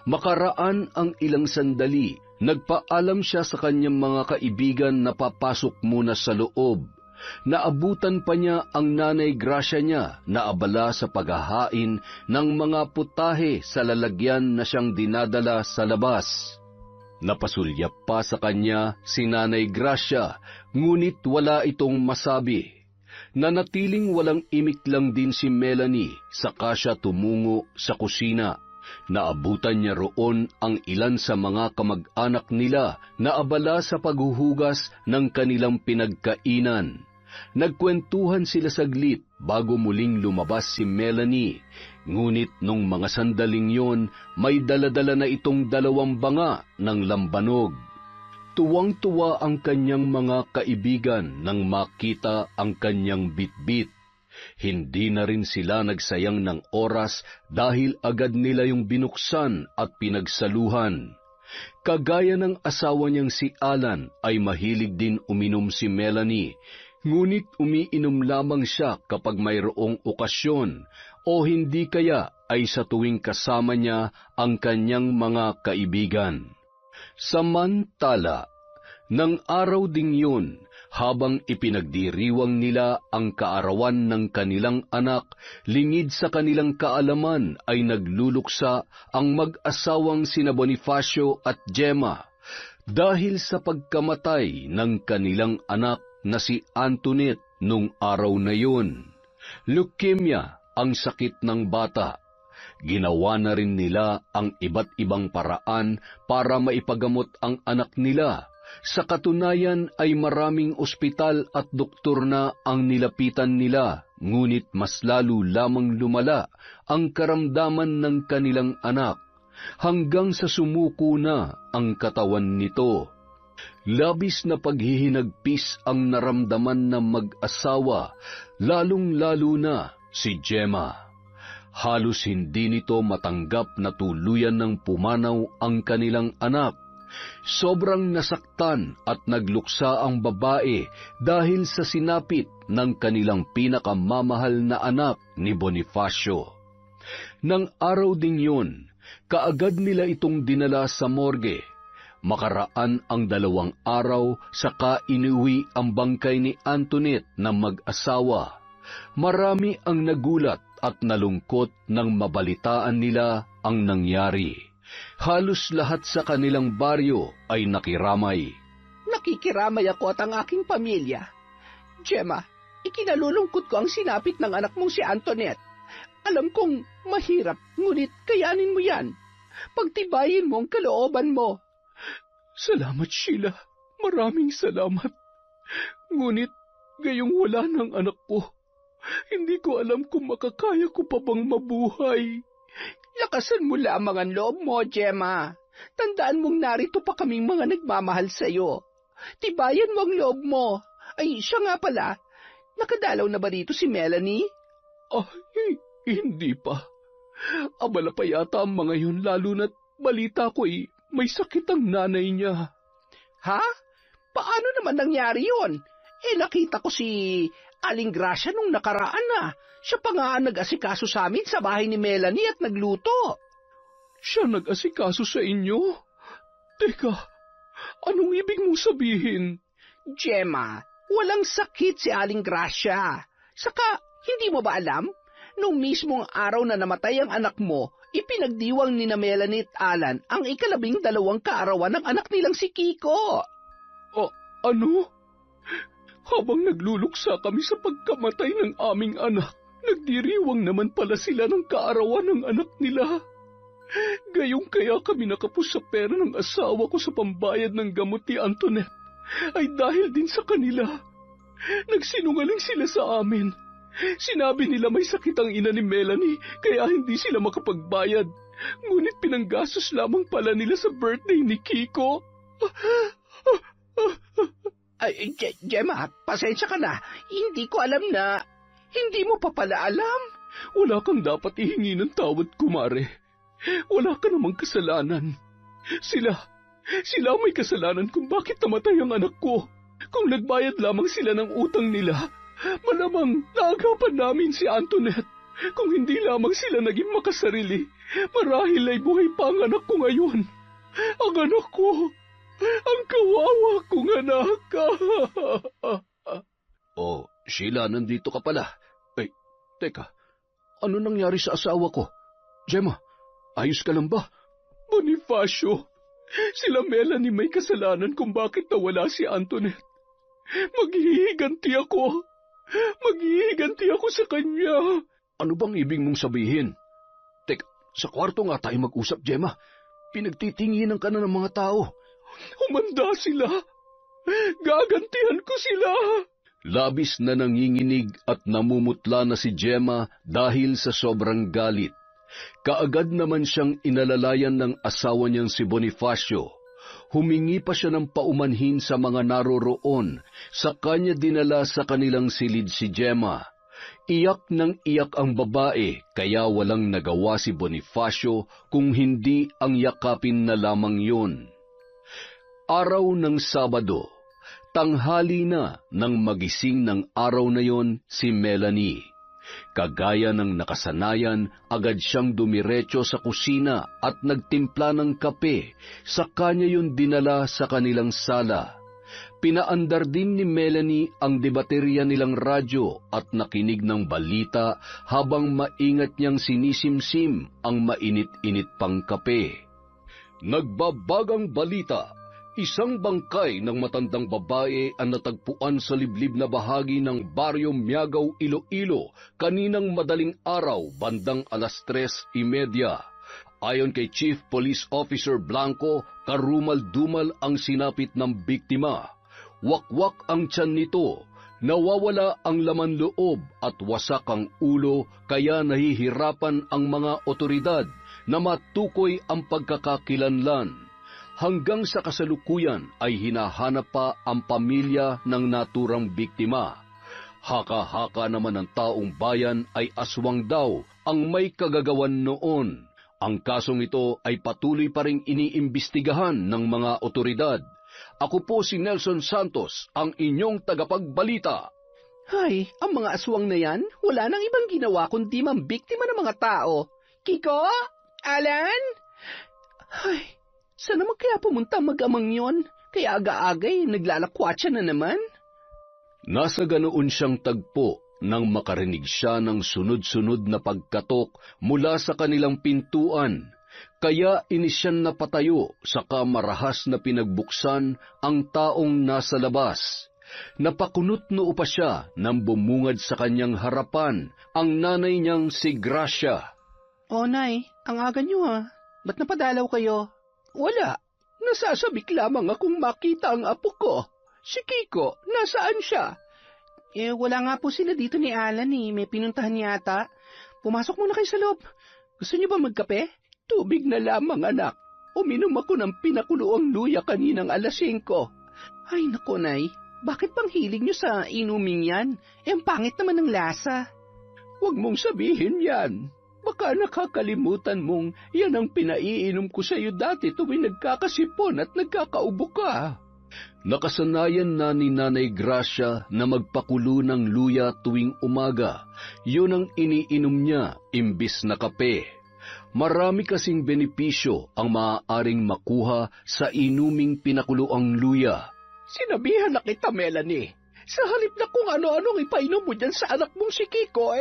Makaraan ang ilang sandali, nagpaalam siya sa kanyang mga kaibigan na papasok muna sa loob. Naabutan pa niya ang Nanay Gracia niya na abala sa paghahain ng mga putahe sa lalagyan na siyang dinadala sa labas. Napasulyap pa sa kanya si Nanay Gracia, ngunit wala itong masabi. Nanatiling walang imik lang din si Melanie, saka siya tumungo sa kusina. Naabutan niya roon ang ilan sa mga kamag-anak nila na abala sa paghuhugas ng kanilang pinagkainan. Nagkwentuhan sila saglit bago muling lumabas si Melanie, ngunit nung mga sandaling yon, may daladala na itong 2 banga ng lambanog. Tuwang-tuwa ang kanyang mga kaibigan nang makita ang kanyang bitbit. Hindi na rin sila nagsayang ng oras dahil agad nila yung binuksan at pinagsaluhan. Kagaya ng asawa niyang si Alan ay mahilig din uminom si Melanie, ngunit umiinom lamang siya kapag mayroong okasyon o hindi kaya ay sa tuwing kasama niya ang kanyang mga kaibigan. Samantala, nang araw ding yun, habang ipinagdiriwang nila ang kaarawan ng kanilang anak, lingid sa kanilang kaalaman ay nagluluksa ang mag-asawang sina Bonifacio at Gemma dahil sa pagkamatay ng kanilang anak na si Antoinette nung araw na yun. Leukemia ang sakit ng bata. Ginawa na rin nila ang iba't ibang paraan para maipagamot ang anak nila. Sa katunayan ay maraming ospital at doktor na ang nilapitan nila, ngunit mas lalo lamang lumala ang karamdaman ng kanilang anak, hanggang sa sumuko na ang katawan nito. Labis na paghihinagpis ang naramdaman ng mag-asawa, lalong-lalo na si Gemma. Halos hindi nito matanggap na tuluyan ng pumanaw ang kanilang anak. Sobrang nasaktan at nagluksa ang babae dahil sa sinapit ng kanilang pinakamamahal na anak ni Bonifacio. Nang araw ding yun, kaagad nila itong dinala sa morgue. Makaraan ang 2 araw, saka inuwi ang bangkay ni Antoinette na mag-asawa. Marami ang nagulat at nalungkot nang mabalitaan nila ang nangyari. Halos lahat sa kanilang baryo ay nakiramay. Nakikiramay ako at ang aking pamilya. Gemma, ikinalulungkot ko ang sinapit ng anak mong si Antoinette. Alam kong mahirap, ngunit kayanin mo yan. Pagtibayin mo ang kalooban mo. Salamat, Sheila. Maraming salamat. Ngunit, gayong wala ng anak ko, hindi ko alam kung makakaya ko pa bang mabuhay. Lakasan mo lamang ang loob mo, Gemma. Tandaan mong narito pa kaming mga nagmamahal sa'yo. Tibayan mo ang loob mo. Ay, siya nga pala. Nakadalaw na ba rito si Melanie? Hindi pa. Abala pa yata ang mga yun, lalo na't balita ko may sakit ang nanay niya. Ha? Paano naman nangyari yun? Nakita ko si Aling Gracia nung nakaraan na. Siya pa nga ang nag-asikaso sa amin sa bahay ni Melanie at nagluto. Siya nag-asikaso sa inyo? Teka, anong ibig mong sabihin? Gemma, walang sakit si Aling Gracia. Saka, hindi mo ba alam? Nung mismong araw na namatay ang anak mo, ipinagdiwang ni na Melanie at Alan ang 12 kaarawan ng anak nilang si Kiko. Ano? Habang nagluluksa kami sa pagkamatay ng aming anak, nagdiriwang naman pala sila ng kaarawan ng anak nila. Gayong kaya kami nakapos sa pera ng asawa ko sa pambayad ng gamot ni Antoinette, ay dahil din sa kanila. Nagsinungaling sila sa amin. Sinabi nila may sakit ang ina ni Melanie, kaya hindi sila makapagbayad. ngunit pinanggastos lamang pala nila sa birthday ni Kiko. Ay, Gemma, pasensya ka na. Hindi ko alam na... Hindi mo pa pala alam. Wala kang dapat ihingi ng tawad, kumare. Wala ka namang kasalanan. Sila may kasalanan kung bakit namatay ang anak ko. Kung nagbayad lamang sila ng utang nila, malamang naagapan namin si Antoinette. Kung hindi lamang sila naging makasarili, marahil ay buhay pa ang anak ko ngayon. Ang anak ko, ang kawawa kong anak. Oh, Sheila, nandito ka pala. Ay, teka, ano nangyari sa asawa ko? Gemma, ayos ka lang ba? Bonifacio, sila Melanie may kasalanan kung bakit nawala si Antoinette. Maghihiganti ako. Maghihiganti ako sa kanya. Ano bang ibig mong sabihin? Teka, sa kwarto nga tayo mag-usap, Gemma. Pinagtitinginan ka na ng mga tao. Humanda sila. Gagantihan ko sila. Labis na nanginginig at namumutla na si Gemma dahil sa sobrang galit. Kaagad naman siyang inalalayan ng asawa niyang si Bonifacio. Humingi pa siya ng paumanhin sa mga naroroon, sa kanya dinala sa kanilang silid si Gemma. Iyak ng iyak ang babae, kaya walang nagawa si Bonifacio kung hindi ang yakapin na lamang yun. Araw ng Sabado, tanghali na nang magising ng araw na yon si Melanie. Kagaya ng nakasanayan, agad siyang dumiretso sa kusina at nagtimpla ng kape, sa kanya yun dinala sa kanilang sala. Pinaandar din ni Melanie ang debaterya nilang radyo at nakinig ng balita habang maingat niyang sinisimsim ang mainit-init pang kape. Nagbabagang balita. Isang bangkay ng matandang babae ang natagpuan sa liblib na bahagi ng Baryo Miagaw, Iloilo, kaninang madaling araw, bandang 3:30. Ayon kay Chief Police Officer Blanco, karumal-dumal ang sinapit ng biktima. Wakwak ang tiyan nito, nawawala ang laman loob at wasak ang ulo, kaya nahihirapan ang mga otoridad na matukoy ang pagkakakilanlan. Hanggang sa kasalukuyan ay hinahanap pa ang pamilya ng naturang biktima. Haka-haka naman ng taong bayan ay aswang daw ang may kagagawan noon. Ang kasong ito ay patuloy pa ring iniimbestigahan ng mga otoridad. Ako po si Nelson Santos, ang inyong tagapagbalita. Ay, ang mga aswang na yan, wala nang ibang ginawa kundi mambiktima ng mga tao. Kiko? Alan? Ay, saan naman kaya pumunta mag-amang yon? Kaya aga-agay, naglalakwatsa na naman. Nasa ganoon siyang tagpo nang makarinig siya ng sunod-sunod na pagkatok mula sa kanilang pintuan. Kaya inisyan na patayo, saka marahas na pinagbuksan ang taong nasa labas. Napakunot noo pa siya nang bumungad sa kanyang harapan ang nanay niyang si Gracia. Oh, Nay, ang aga niyo ha. Ba't napadalaw kayo? Wala. Nasasabik lamang akong makita ang apo ko. Si Kiko, nasaan siya? Wala nga po sila dito ni Alan eh. May pinuntahan yata. Pumasok muna kayo sa loob. Gusto niyo ba magkape? Tubig na lamang, anak. Uminom ako ng pinakuloang luya kaninang 5:00. Ay, naku, Nay. Bakit bang hilig niyo sa inuming yan? Ang pangit naman ng lasa. Huwag mong sabihin yan. Baka nakakalimutan mong yan ang pinaiinom ko sa iyo dati tuwing nagkakasipon at nagkakaubo ka. Nakasanayan na ni Nanay Gracia na magpakulo ng luya tuwing umaga. Yun ang iniinom niya imbis na kape. Marami kasing benepisyo ang maaaring makuha sa inuming pinakuloang luya. Sinabihan na kita, Melanie. Sa halip na kung ano-anong ipainom mo dyan sa anak mong si Kiko,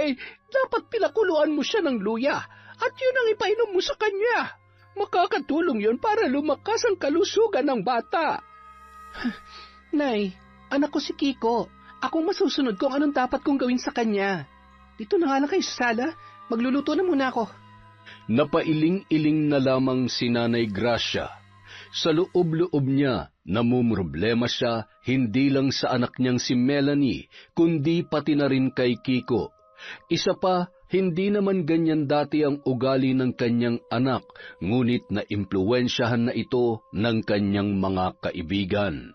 dapat pinakuluan mo siya ng luya at yun ang ipainom mo sa kanya. Makakatulong yun para lumakas ang kalusugan ng bata. Nay, anak ko si Kiko. Ako masusunod kung anong dapat kong gawin sa kanya. Dito na nga lang kayo sa sala. Magluluto na muna ako. Napailing-iling na lamang si Nanay Gracia. Sa loob-loob niya, namumroblema siya hindi lang sa anak niyang si Melanie, kundi pati na rin kay Kiko. Isa pa, Hindi naman ganyan dati ang ugali ng kanyang anak, ngunit naimpluwensyahan na ito ng kanyang mga kaibigan.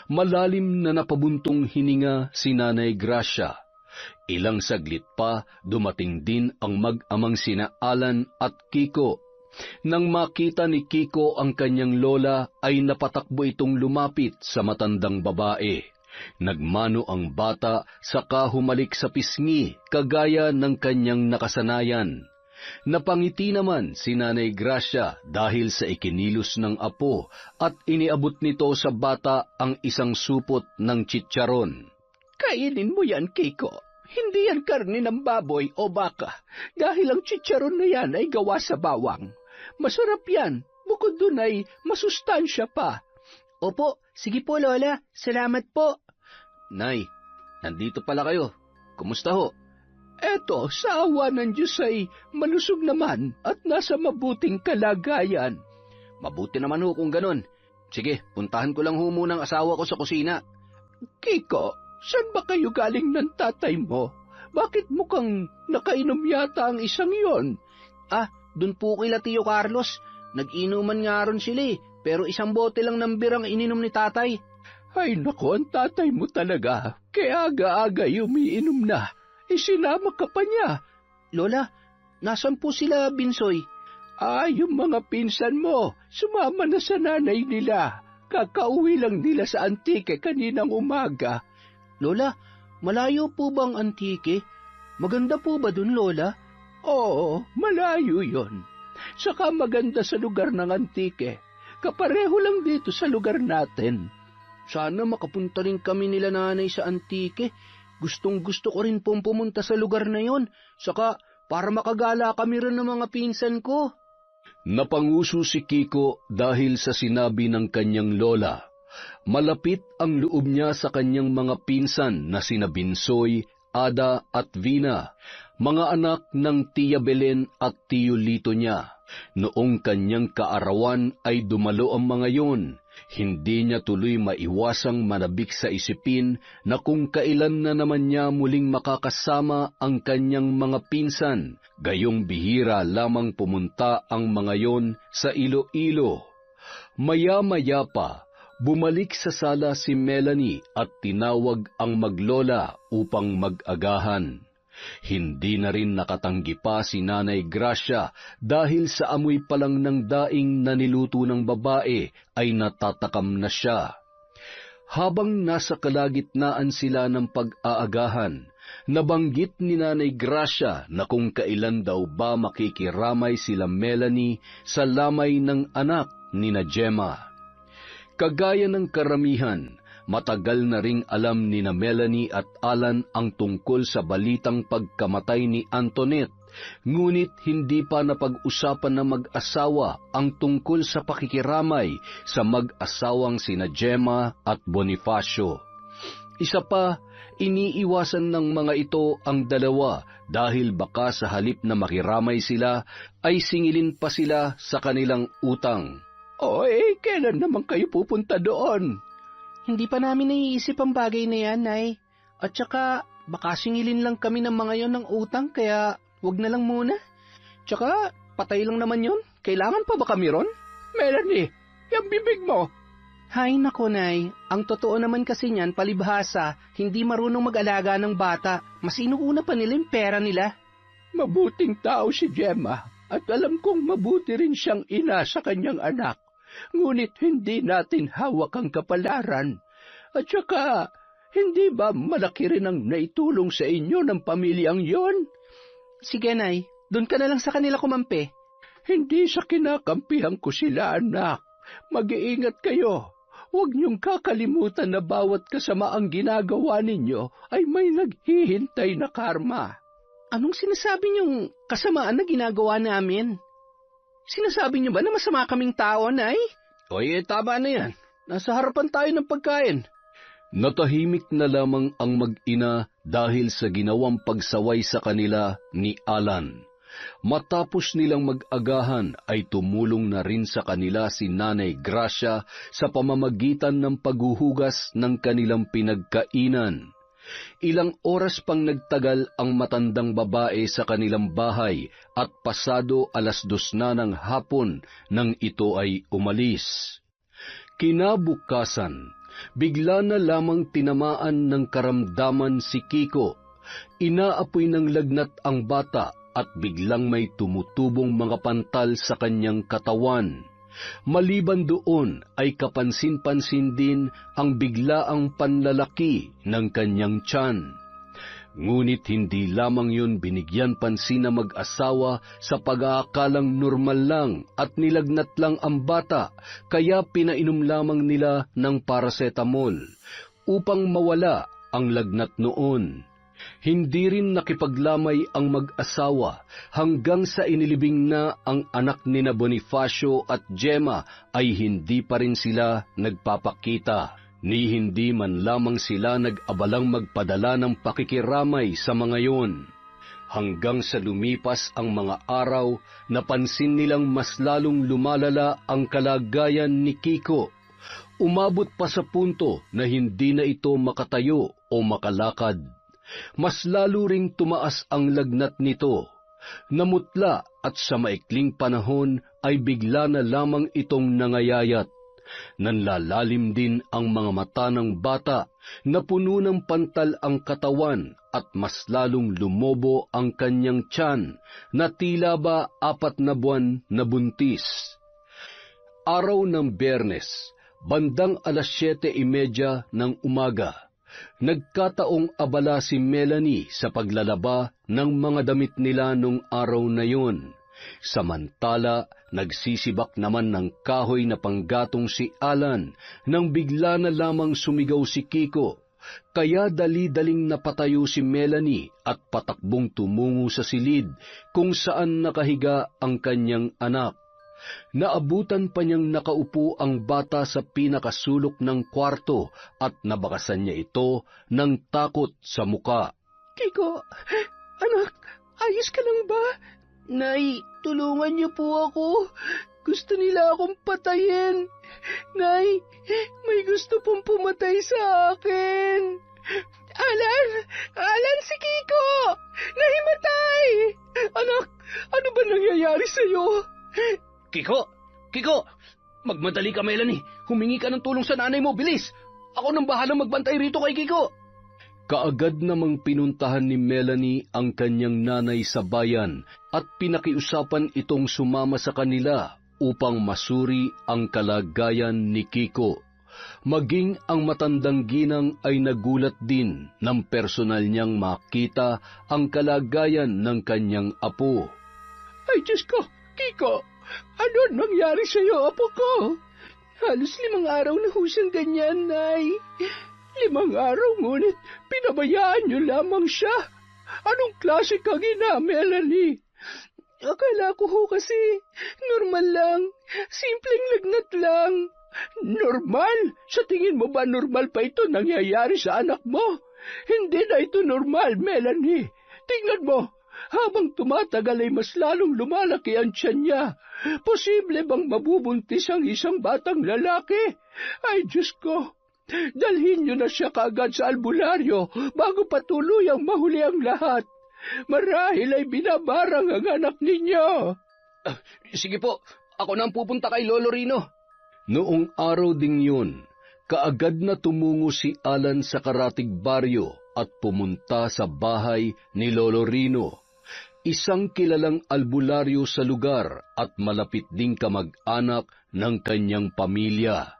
Malalim na napabuntong hininga si Nanay Gracia. Ilang saglit pa, dumating din ang mag-amang sina Alan at Kiko. Nang makita ni Kiko ang kanyang lola, ay napatakbo itong lumapit sa matandang babae. Nagmano ang bata, saka humalik sa pisngi, kagaya ng kanyang nakasanayan. Napangiti naman si Nanay Gracia dahil sa ikinilos ng apo at iniabot nito sa bata ang isang supot ng chicharon. Kainin mo yan, Kiko. Hindi yan karne ng baboy o baka, dahil ang chicharon na yan ay gawa sa bawang. Masarap yan, bukod dun ay masustansya pa. Opo, sige po Lola, salamat po. Nay, nandito pala kayo. Kumusta ho? Eto, sa awa ng Diyos ay malusog naman at nasa mabuting kalagayan. Mabuti naman ho kung ganon. Sige, puntahan ko lang ho muna ang asawa ko sa kusina. Kiko, saan ba kayo galing ng tatay mo? Bakit mukhang nakainom yata ang isang yon? Dun po kila Tio Carlos. Nag-inuman nga ron sila pero isang bote lang ng birang ininom ni tatay. Ay nako, ang tatay mo talaga. Kaya aga-aga umiinom na. Isinama ka pa niya. Lola, nasan po sila, Binsoy? Yung mga pinsan mo, sumama na sa nanay nila. Kakauwi lang nila sa Antique kaninang umaga. Lola, malayo po bang Antique? Maganda po ba dun, Lola? Oo, malayo yon. Saka maganda sa lugar ng Antique. Kapareho lang dito sa lugar natin. Sana makapunta rin kami nila nanay sa Antique. Gustong-gusto ko rin pong pumunta sa lugar na yon. Saka para makagala kami rin ng mga pinsan ko. Napanguso si Kiko dahil sa sinabi ng kanyang lola. Malapit ang loob niya sa kanyang mga pinsan na sina Binsoy, Ada at Vina, mga anak ng Tia Belen at Tio Lito niya. Noong kanyang kaarawan ay dumalo ang mga yon. Hindi niya tuloy maiwasang manabik sa isipin na kung kailan na naman niya muling makakasama ang kanyang mga pinsan, gayong bihira lamang pumunta ang mga yon sa Iloilo. Maya-maya pa, bumalik sa sala si Melanie at tinawag ang maglola upang mag-agahan. Hindi na rin nakatanggi pa si Nanay Gracia dahil sa amoy pa lang ng daing na niluto ng babae ay natatakam na siya. Habang nasa kalagitnaan sila ng pag-aagahan, nabanggit ni Nanay Gracia na kung kailan daw ba makikiramay sila Melanie sa lamay ng anak ni na Gemma. Kagaya ng karamihan, matagal na ring alam ni na Melanie at Alan ang tungkol sa balitang pagkamatay ni Antoinette, ngunit hindi pa napag-usapan ng mag-asawa ang tungkol sa pakikiramay sa mag-asawang sina Gemma at Bonifacio. Isa pa, iniiwasan ng mga ito ang dalawa dahil baka sa halip na makiramay sila, ay singilin pa sila sa kanilang utang. Kailan naman kayo pupunta doon? Hindi pa namin naiisip ang bagay na yan, Nay. At saka, baka singilin lang kami ng mga yon ng utang, kaya wag na lang muna. Tsaka, patay lang naman yon. Kailangan pa ba kami ron? Melanie, yung bibig mo. Hay nako, Nay. Ang totoo naman kasi niyan, palibhasa, hindi marunong mag-alaga ng bata. Mas inuuna pa nila yung pera nila. Mabuting tao si Gemma, at alam kong mabuti rin siyang ina sa kanyang anak. Ngunit hindi natin hawak ang kapalaran. At saka, hindi ba malaki rin ang naitulong sa inyo ng pamilyang yon? Sige, Nay. Doon ka na lang sa kanila kumampi. Hindi sa kinakampihan ko sila, anak. Mag-iingat kayo. Huwag niyong kakalimutan na bawat kasamaang ginagawa ninyo ay may naghihintay na karma. Anong sinasabi niyong kasamaan na ginagawa namin? Sinasabi niyo ba na masama kaming tao, Nay? Tama na yan. Nasa harapan tayo ng pagkain. Natahimik na lamang ang mag-ina dahil sa ginawang pagsaway sa kanila ni Alan. Matapos nilang mag-agahan ay tumulong na rin sa kanila si Nanay Gracia sa pamamagitan ng paghuhugas ng kanilang pinagkainan. Ilang oras pang nagtagal ang matandang babae sa kanilang bahay at pasado 2:00 na ng hapon nang ito ay umalis. Kinabukasan, bigla na lamang tinamaan ng karamdaman si Kiko. Inaapoy ng lagnat ang bata at biglang may tumutubong mga pantal sa kanyang katawan. Maliban doon ay kapansin-pansin din ang biglaang panlalaki ng kanyang tiyan. Ngunit hindi lamang yun binigyan pansin na mag-asawa sa pag-aakalang normal lang at nilagnat lang ang bata, kaya pinainom lamang nila ng paracetamol upang mawala ang lagnat noon. Hindi rin nakipaglamay ang mag-asawa hanggang sa inilibing na ang anak ni na Bonifacio at Gemma ay hindi pa rin sila nagpapakita. Ni hindi man lamang sila nag-abalang magpadala ng pakikiramay sa mga yon. Hanggang sa lumipas ang mga araw, napansin nilang mas lalong lumalala ang kalagayan ni Kiko. Umabot pa sa punto na hindi na ito makatayo o makalakad. Mas lalo ring tumaas ang lagnat nito. Namutla at sa maikling panahon ay bigla na lamang itong nangayayat. Nanlalalim din ang mga mata ng bata, napuno ng pantal ang katawan at mas lalong lumobo ang kanyang tiyan na tila ba 4 na buwan na buntis. Araw ng Biyernes, bandang 7:30 ng umaga, nagkataong abala si Melanie sa paglalaba ng mga damit nila nung araw na yun. Samantala, nagsisibak naman ng kahoy na panggatong si Alan nang bigla na lamang sumigaw si Kiko. Kaya dali-daling napatayo si Melanie at patakbong tumungo sa silid kung saan nakahiga ang kanyang anak. Naabutan pa niyang nakaupo ang bata sa pinakasulok ng kwarto at nabakasan niya ito ng takot sa muka. Kiko, anak, ayos ka lang ba? Nay, tulungan niyo po ako. Gusto nila akong patayin. Nay, may gusto pong pumatay sa akin. Alan, si Kiko! Nahimatay! Anak, ano ba nangyayari sa'yo? Kiko! Magmadali ka, Melanie. Humingi ka ng tulong sa nanay mo, bilis! Ako nang bahalang magbantay rito kay Kiko. Kaagad namang pinuntahan ni Melanie ang kanyang nanay sa bayan at pinakiusapan itong sumama sa kanila upang masuri ang kalagayan ni Kiko. Maging ang matandang ginang ay nagulat din nang personal niyang makita ang kalagayan ng kanyang apo. Ay, Diyos ko, Kiko! Ano nangyari sa'yo, apo ko? Halos 5 araw na ho siyang ganyan, Nay. 5 araw, ngunit pinabayaan niyo lamang siya. Anong klase kang ina, Melanie? Akala ko ho kasi normal lang, simpleng lagnat lang. Normal? Sa tingin mo ba normal pa ito nangyayari sa anak mo? Hindi na ito normal, Melanie. Tingnan mo. Habang tumatagal ay mas lalong lumalaki ang tiyan niya. Posible bang mabubuntis ang isang batang lalaki? Ay, Diyos ko! Dalhin niyo na siya kaagad sa albularyo bago patuloy ang mahuli ang lahat. Marahil ay binabarang ang anak ninyo. Sige po, ako na ang pupunta kay Lolo Rino. Noong araw ding yun, kaagad na tumungo si Alan sa karatig baryo at pumunta sa bahay ni Lolo Rino, isang kilalang albularyo sa lugar at malapit ding kamag-anak ng kanyang pamilya.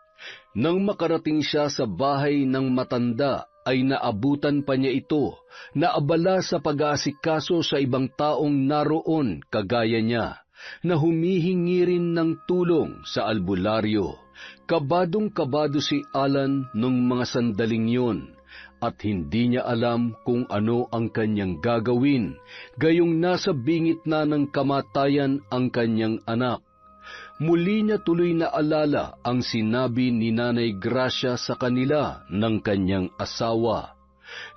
Nang makarating siya sa bahay ng matanda, ay naabutan pa niya ito, na abala sa pag-aasikaso sa ibang taong naroon kagaya niya, na humihingi rin ng tulong sa albularyo. Kabadong-kabado si Alan nung mga sandaling yon, at hindi niya alam kung ano ang kanyang gagawin, gayong nasa bingit na ng kamatayan ang kanyang anak. Muli niya tuloy na alala ang sinabi ni Nanay Gracia sa kanila ng kanyang asawa.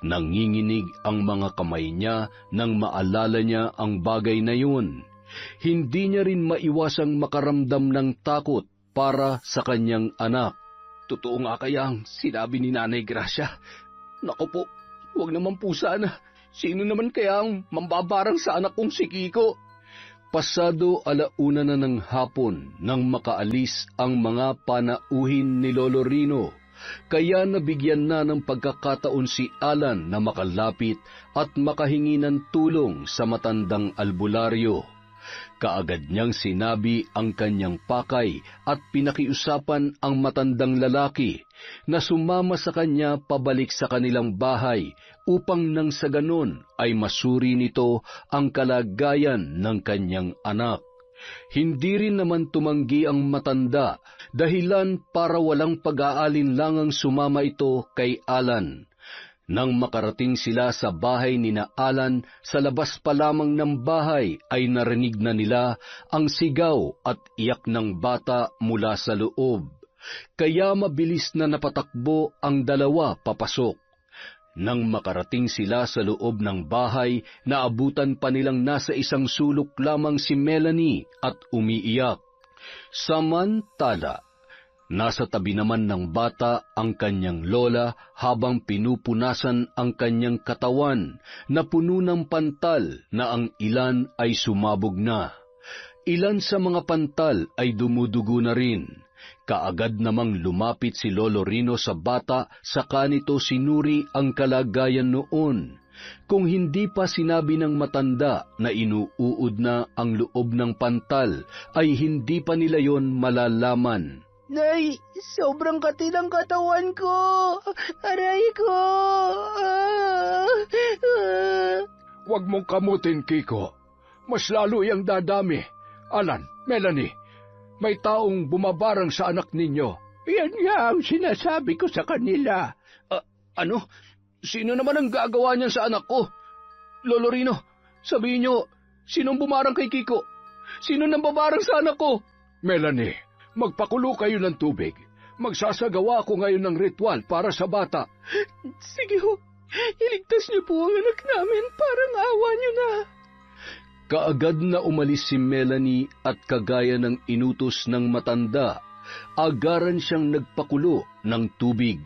Nanginginig ang mga kamay niya nang maalala niya ang bagay na yun. Hindi niya rin maiwasang makaramdam ng takot para sa kanyang anak. Totoo nga kaya ang sinabi ni Nanay Gracia? Naku po, Huwag naman po sana. Sino naman kaya ang mambabarang sa anak kong si Kiko? Pasado 1:00 na ng hapon nang makaalis ang mga panauhin ni Lolo Rino, kaya nabigyan na ng pagkakataon si Alan na makalapit at makahingi ng tulong sa matandang albularyo. Kaagad niyang sinabi ang kanyang pakay at pinakiusapan ang matandang lalaki na sumama sa kanya pabalik sa kanilang bahay upang nang sa ganon ay masuri nito ang kalagayan ng kanyang anak. Hindi rin naman tumanggi ang matanda, dahilan para walang pag-aalinlangang sumama ito kay Alan. Nang makarating sila sa bahay ni na Alan, sa labas pa lamang ng bahay ay narinig na nila ang sigaw at iyak ng bata mula sa loob. Kaya mabilis na napatakbo ang dalawa papasok. Nang makarating sila sa loob ng bahay, naabutan pa nilang nasa isang sulok lamang si Melanie at umiiyak. Samantala, nasa tabi naman ng bata ang kanyang lola habang pinupunasan ang kanyang katawan na puno ng pantal na ang ilan ay sumabog na. Ilan sa mga pantal ay dumudugo na rin. Kaagad namang lumapit si Lolo Rino sa bata, saka nito sinuri ang kalagayan noon. Kung hindi pa sinabi ng matanda na inuuod na ang loob ng pantal, ay hindi pa nila yon malalaman. Nay, sobrang katilang katawan ko. Aray ko. Huwag mong kamutin, Kiko. Mas lalo yang dadami. Alan, Melanie, may taong bumabarang sa anak ninyo. Yan nga ang sinasabi ko sa kanila. Ano? Sino naman ang gagawa niyan sa anak ko? Lolo Rino, sabihin niyo, sinong bumarang kay Kiko? Sino nang babarang sa anak ko? Melanie, magpakulo kayo ng tubig. Magsasagawa ako ngayon ng ritual para sa bata. Sige ho, iligtas niyo po ang anak namin, parang awa niyo na. Kaagad na umalis si Melanie at kagaya ng inutos ng matanda, agaran siyang nagpakulo ng tubig.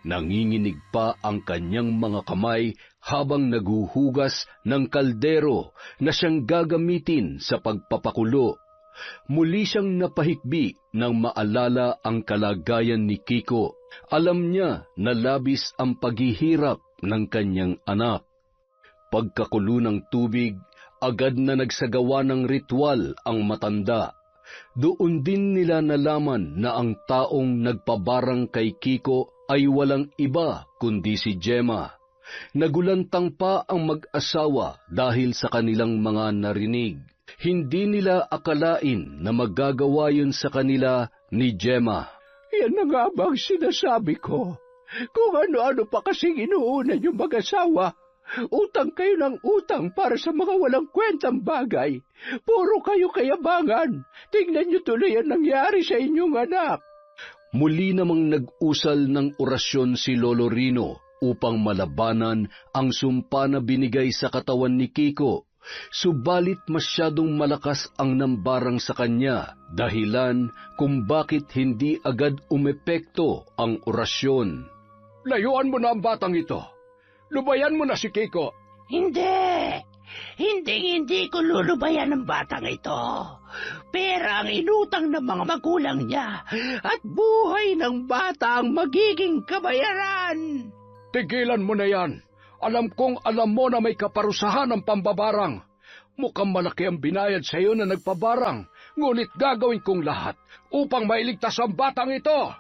Nanginginig pa ang kanyang mga kamay habang naguhugas ng kaldero na siyang gagamitin sa pagpapakulo. Muli siyang napahikbi nang maalala ang kalagayan ni Kiko. Alam niya na labis ang paghihirap ng kanyang anak. Pagkakulo ng tubig, agad na nagsagawa ng ritual ang matanda. Doon din nila nalaman na ang taong nagpabarang kay Kiko ay walang iba kundi si Gemma. Nagulantang pa ang mag-asawa dahil sa kanilang mga narinig. Hindi nila akalain na magagawa yun sa kanila ni Gemma. Yan na nga ba ang sinasabi ko? Kung ano-ano pa kasing inuuna yung mag-asawa. Utang kayo ng utang para sa mga walang kwentang bagay. Puro kayo kayabangan. Tingnan niyo tuloy ang nangyari sa inyong anak. Muli namang nag-usal ng orasyon si Lolo Rino upang malabanan ang sumpa na binigay sa katawan ni Kiko. Subalit masyadong malakas ang nambarang sa kanya, dahilan kung bakit hindi agad umepekto ang orasyon. Layuan mo na ang batang ito. Lubayan mo na si Kiko. Hindi. Hindi ko lulubayan ng batang ito. Pera ang inutang ng mga magulang niya at buhay ng bata ang magiging kabayaran. Tigilan mo na yan. Alam kong alam mo na may kaparusahan ng pambabarang. Mukhang malaki ang binayad sa iyo na nagpabarang, ngunit gagawin kong lahat upang mailigtas ang batang ito.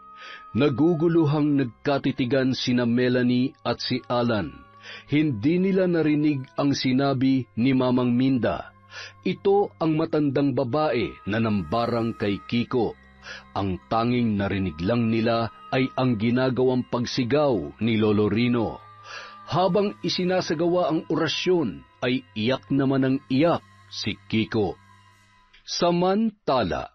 Naguguluhang nagkatitigan sina Melanie at si Alan. Hindi nila narinig ang sinabi ni Mamang Minda. Ito ang matandang babae na nambarang kay Kiko. Ang tanging narinig lang nila ay ang ginagawang pagsigaw ni Lolo Rino. Habang isinasagawa ang orasyon, ay iyak naman ang iyak si Kiko. Samantala,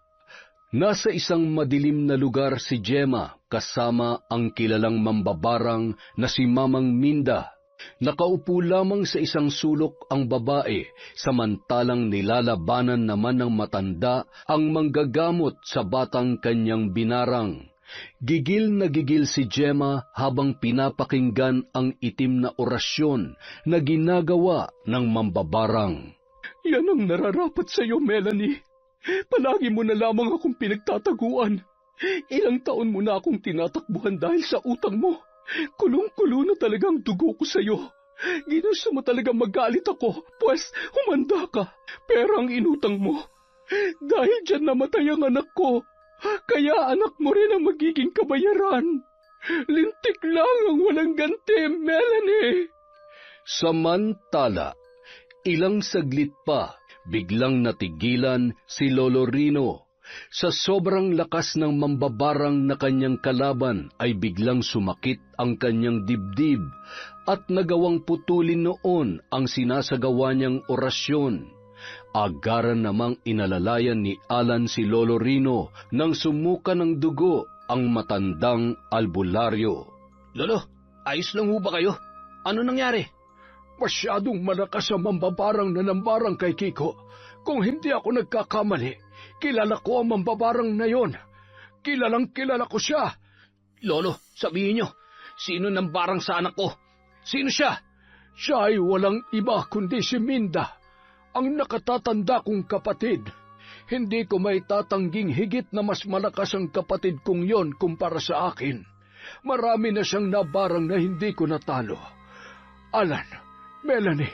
nasa isang madilim na lugar si Gemma kasama ang kilalang mambabarang na si Mamang Minda. Nakaupo lamang sa isang sulok ang babae, samantalang nilalabanan naman ng matanda ang manggagamot sa batang kanyang binarang. Gigil na gigil si Gemma habang pinapakinggan ang itim na orasyon na ginagawa ng mambabarang. Yan ang nararapat sa iyo, Melanie. Palagi mo na lamang akong pinagtataguan. Ilang taon mo na akong tinatakbuhan dahil sa utang mo. Kulong-kulo na talagang dugo ko sa iyo. Ginusto mo talaga magalit ako, pues humanda ka. Pero ang inutang mo, dahil dyan namatay ang anak ko. Kaya anak mo rin ang magiging kabayaran. Lintik lang ang walang ganti, Melanie. Samantala, ilang saglit pa, biglang natigilan si Lolo Rino. Sa sobrang lakas ng mambabarang na kanyang kalaban ay biglang sumakit ang kanyang dibdib at nagawang putulin noon ang sinasagawa niyang orasyon. Agaran namang inalalayan ni Alan si Lolo Rino nang sumuka ng dugo ang matandang albularyo. Lolo, ayos lang ho ba kayo? Ano nangyari? Masyadong malakas ang mambabarang na nambarang kay Kiko. Kung hindi ako nagkakamali, kilala ko ang mambabarang na yon. Kilalang kilala ko siya. Lolo, sabihin niyo, sino nambarang sa anak ko? Sino siya? Siya ay walang iba kundi si Minda, ang nakatatanda kong kapatid. Hindi ko may tatangging higit na mas malakas ang kapatid kong yon kumpara sa akin. Marami na siyang nabarang na hindi ko natalo. Alan, Melanie,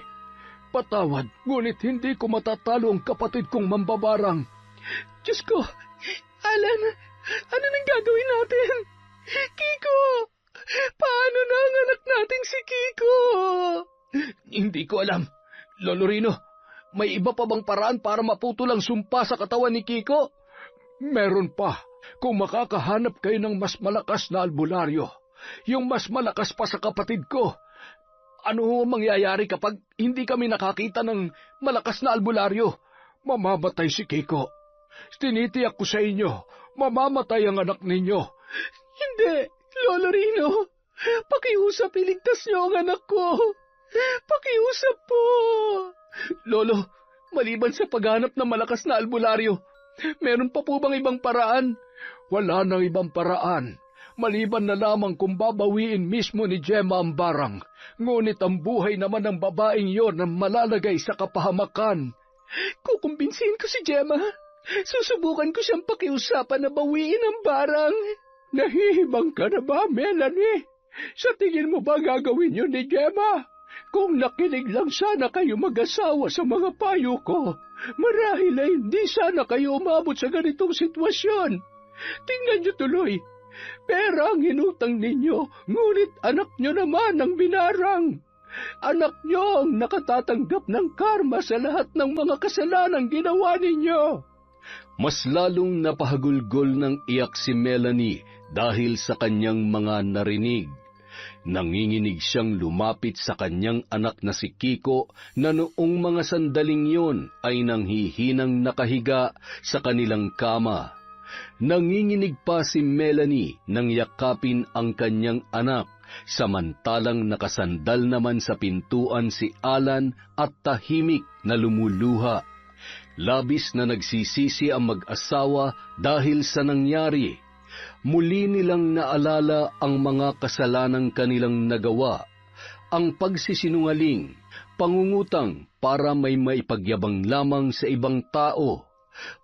patawad, ngunit hindi ko matatalo ang kapatid kong mambabarang. Diyos ko, Alan, ano nang gagawin natin? Kiko, paano na ang anak nating si Kiko? Hindi ko alam. Lolo Rino, may iba pa bang paraan para maputol ang sumpa sa katawan ni Kiko? Meron pa. Kung makakahanap kayo ng mas malakas na albularyo, yung mas malakas pa sa kapatid ko. Ano mangyayari kapag hindi kami nakakita ng malakas na albularyo? Mamamatay si Kiko. Tinitiyak ko sa inyo, mamamatay ang anak ninyo. Hindi, Lolo Rino. Pakiusap, iligtas niyo ang anak ko. Pakiusap po. Lolo, maliban sa paghanap ng malakas na albularyo, meron pa po bang ibang paraan? Wala nang ibang paraan. Maliban na lamang kung babawiin mismo ni Gemma ang barang. Ngunit ang buhay naman ng babaeng yon ang malalagay sa kapahamakan. Kukumbinsihin ko si Gemma. Susubukan ko siyang pakiusapan na bawiin ang barang. Nahihibang ka na ba, Melanie? Sa tingin mo ba gagawin yun ni Gemma? Kung nakinig lang sana kayo mag-asawa sa mga payo ko, marahil ay hindi sana kayo umabot sa ganitong sitwasyon. Tingnan niyo tuloy. Pera ang inutang ninyo, ngunit anak niyo naman ang binarang. Anak niyo ang nakatatanggap ng karma sa lahat ng mga kasalanang ginawa ninyo. Mas lalong napahagulgol ng iyak si Melanie dahil sa kanyang mga narinig. Nanginginig siyang lumapit sa kanyang anak na si Kiko na noong mga sandaling yon ay nanghihinang nakahiga sa kanilang kama. Nanginginig pa si Melanie nang yakapin ang kanyang anak, samantalang nakasandal naman sa pintuan si Alan at tahimik na lumuluha. Labis na nagsisisi ang mag-asawa dahil sa nangyari. Muli nilang naalala ang mga kasalanang kanilang nagawa, ang pagsisinungaling, pangungutang para may maipagyabang lamang sa ibang tao,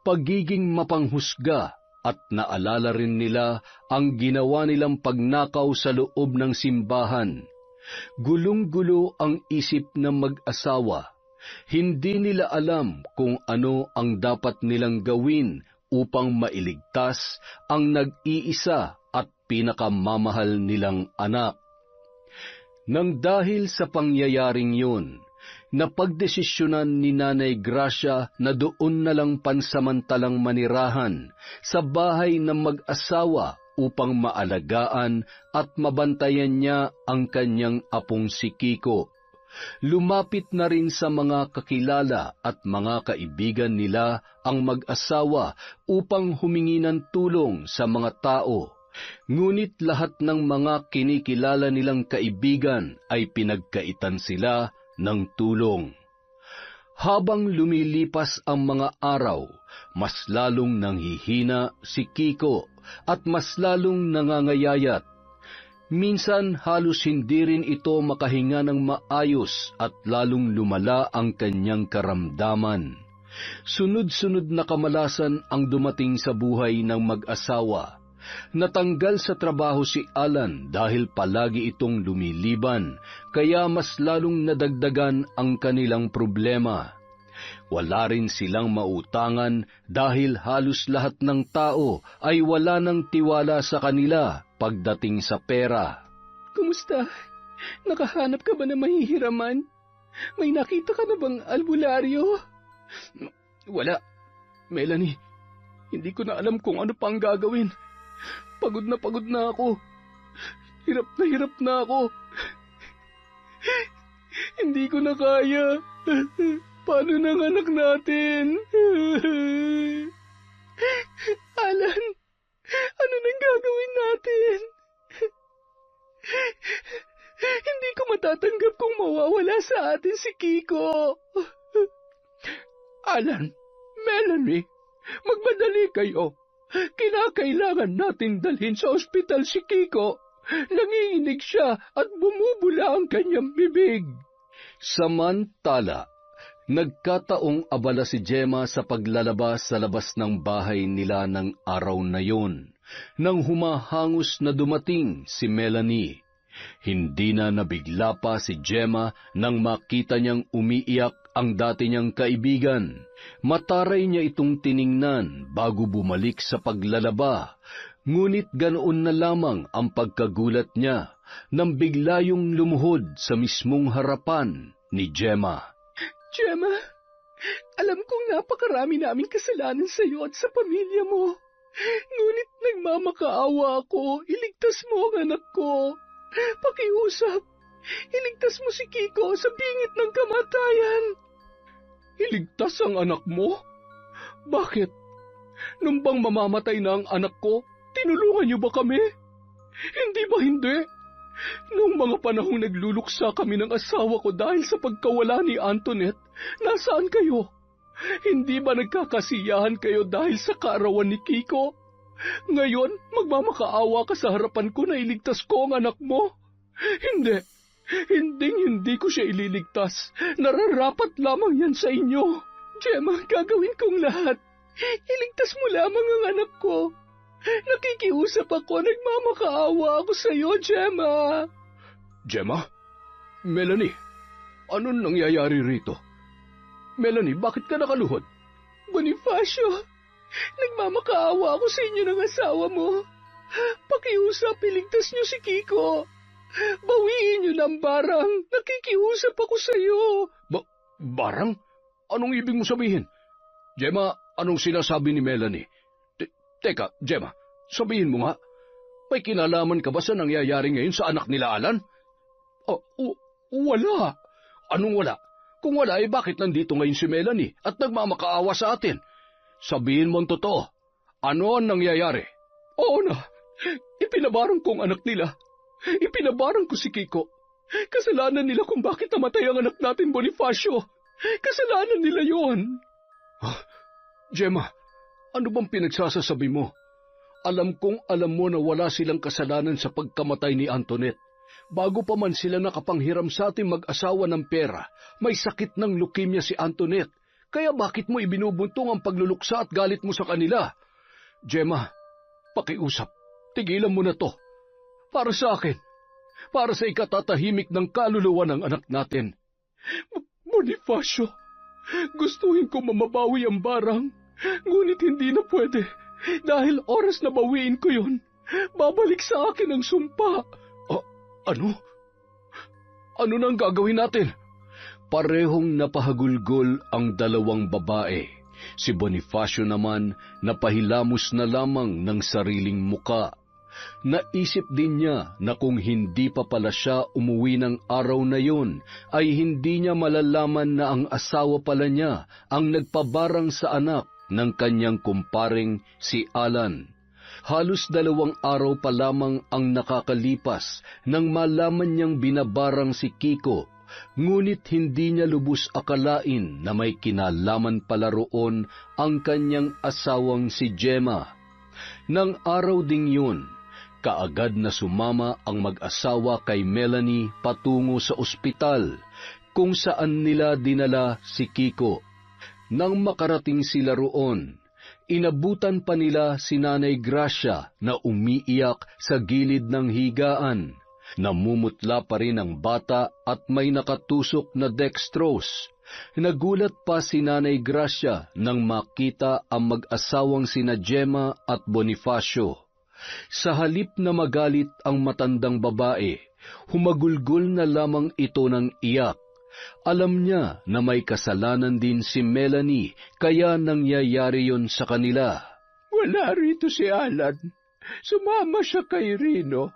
pagiging mapanghusga, at naalala rin nila ang ginawa nilang pagnakaw sa loob ng simbahan. Gulong-gulo ang isip ng mag-asawa. Hindi nila alam kung ano ang dapat nilang gawin upang mailigtas ang nag-iisa at pinakamamahal nilang anak. Nang dahil sa pangyayaring yun, napagdesisyonan ni Nanay Gracia na doon na lang pansamantalang manirahan sa bahay ng mag-asawa upang maalagaan at mabantayan niya ang kanyang apong si Kiko. Lumapit na rin sa mga kakilala at mga kaibigan nila ang mag-asawa upang humingi ng tulong sa mga tao. Ngunit lahat ng mga kinikilala nilang kaibigan ay pinagkaitan sila ng tulong. Habang lumilipas ang mga araw, mas lalong nanghihina si Kiko at mas lalong nangangayayat. Minsan halos hindi rin ito makahinga ng maayos at lalong lumala ang kanyang karamdaman. Sunod-sunod na kamalasan ang dumating sa buhay ng mag-asawa. Natanggal sa trabaho si Alan dahil palagi itong lumiliban, kaya mas lalong nadagdagan ang kanilang problema. Wala rin silang mautangan dahil halos lahat ng tao ay wala ng tiwala sa kanila pagdating sa pera. Kumusta? Nakahanap ka ba na mahihiraman? May nakita ka na bang albularyo? Wala. Melanie, hindi ko na alam kung ano pang gagawin. Pagod na ako. Hirap na ako. Hindi ko na kaya. Paano ng anak natin? Alan, ano nang gagawin natin? Hindi ko matatanggap kung mawawala sa atin si Kiko. Alan, Melanie, magmadali kayo. Kinakailangan natin dalhin sa ospital si Kiko. Nanginginig siya at bumubula ang kanyang bibig. Samantala, nagkataong abala si Gemma sa paglalabas sa labas ng bahay nila ng araw na yon, nang humahangos na dumating si Melanie. Hindi na nabigla pa si Gemma nang makita niyang umiiyak ang dati niyang kaibigan. Mataray niya itong tiningnan bago bumalik sa paglalaba, ngunit ganoon na lamang ang pagkagulat niya nang bigla yung lumuhod sa mismong harapan ni Gemma. Gemma, alam kong napakarami naming kasalanan sa iyo at sa pamilya mo. Ngunit nagmamakaawa ako, iligtas mo ang anak ko. Pakiusap, iligtas mo si Kiko sa bingit ng kamatayan. Iligtas ang anak mo? Bakit? Nung bang mamamatay na ang anak ko, tinulungan niyo ba kami? Hindi ba hindi? Nung mga panahong nagluluksa kami ng asawa ko dahil sa pagkawala ni Antoinette, nasaan kayo? Hindi ba nagkakasiyahan kayo dahil sa kaarawan ni Kiko? Ngayon, magmamakaawa ka sa harapan ko na iligtas ko ang anak mo? Hindi. Hindi ko siya ililigtas. Nararapat lamang yan sa inyo. Gemma, gagawin kong lahat. Iligtas mo lamang ang anak ko. Nakikiusap ako, nagmamakaawa ako sa iyo, Gemma. Gemma? Melanie, anong nangyayari rito? Melanie, bakit ka nakaluhod? Bonifacio, nagmamakaawa ako sa inyo ng asawa mo. Pakiusap, iligtas niyo si Kiko. Bawiin niyo ng barang. Nakikiusap ako sa iyo. Barang? Anong ibig mo sabihin? Gemma, anong sinasabi ni Melanie? Teka, Gemma, sabihin mo nga, may kinalaman ka ba sa nangyayari ngayon sa anak nila Alan? Wala. Anong wala? Kung wala, bakit nandito ngayon si Melanie at nagmamakaawa sa atin? Sabihin mo ang totoo. Ano ang nangyayari? Oo na. Ipinabarang ko ang anak nila. Ipinabarang ko si Kiko. Kasalanan nila kung bakit namatay ang anak natin, Bonifacio. Kasalanan nila yon. Gemma, ano bang pinagsasasabi mo? Alam kong alam mo na wala silang kasalanan sa pagkamatay ni Antoinette. Bago pa man sila nakapanghiram sa ating mag-asawa ng pera, may sakit ng leukemia si Antoinette. Kaya bakit mo ibinubuntong ang pagluluksa at galit mo sa kanila? Gemma, pakiusap, tigilan mo na to. Para sa akin, para sa ikatatahimik ng kaluluwa ng anak natin. Bonifacio, gustuhin ko mamabawi ang barang, ngunit hindi na pwede. Dahil oras na bawiin ko yon, babalik sa akin ang sumpa. Ano? Ano nang gagawin natin? Parehong napahagulgol ang dalawang babae. Si Bonifacio naman napahilamos na lamang ng sariling muka. Naisip din niya na kung hindi pa pala siya umuwi ng araw na yon, ay hindi niya malalaman na ang asawa pala niya ang nagpabarang sa anak ng kanyang kumparing si Alan. Halos 2 araw pa lamang ang nakakalipas nang malaman niyang binabarang si Kiko, ngunit hindi niya lubos akalain na may kinalaman pala roon ang kanyang asawang si Gemma. Nang araw ding yun, kaagad na sumama ang mag-asawa kay Melanie patungo sa ospital, kung saan nila dinala si Kiko. Nang makarating sila roon, inabutan pa nila si Nanay Gracia na umiiyak sa gilid ng higaan. Namumutla pa rin ang bata at may nakatusok na dextrose. Nagulat pa si Nanay Gracia nang makita ang mag-asawang sina Gemma at Bonifacio. Sa halip na magalit ang matandang babae, humagulgol na lamang ito ng iyak. Alam niya na may kasalanan din si Melanie, kaya nangyayari yon sa kanila. Wala rito si Alan. Sumama siya kay Rino.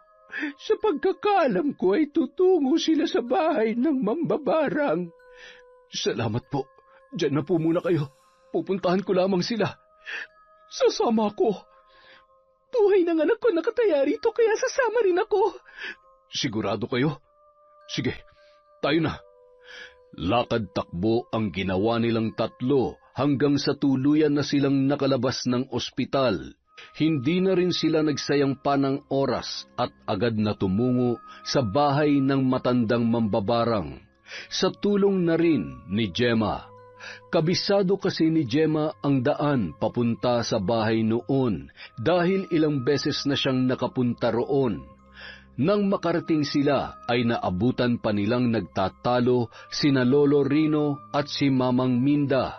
Sa pagkakaalam ko ay tutungo sila sa bahay ng mambabarang. Salamat po. Diyan na po muna kayo. Pupuntahan ko lamang sila. Sasama ko. Buhay ng anak ko nakataya rito, kaya sasama rin ako. Sigurado kayo? Sige, tayo na. Lakad-takbo ang ginawa nilang tatlo hanggang sa tuluyan na silang nakalabas ng ospital. Hindi na rin sila nagsayang pa ng oras at agad na tumungo sa bahay ng matandang mambabarang. Sa tulong na rin ni Gemma. Kabisado kasi ni Gemma ang daan papunta sa bahay noon dahil ilang beses na siyang nakapunta roon. Nang makarating sila ay naabutan pa nilang nagtatalo sina Lolo Rino at si Mamang Minda.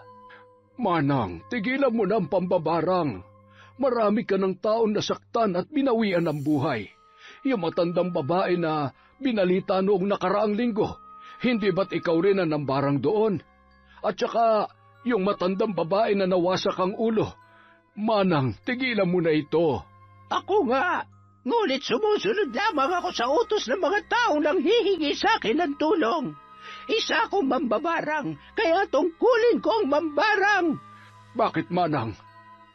Manang, tigilan mo na ang pambabarang. Marami ka ng taon nasaktan at binawian ng buhay. Yung matandang babae na binalita noong nakaraang linggo, hindi ba't ikaw rin ang nambarang doon? At saka, yung matandang babae na nawasak ang ulo. Manang, tigilan mo na ito. Ako nga, ngunit sumusunod lamang ako sa utos ng mga taong nang hihingi sa akin ng tulong. Isa akong mambabarang, kaya tungkulin ko ang mambarang. Bakit, Manang?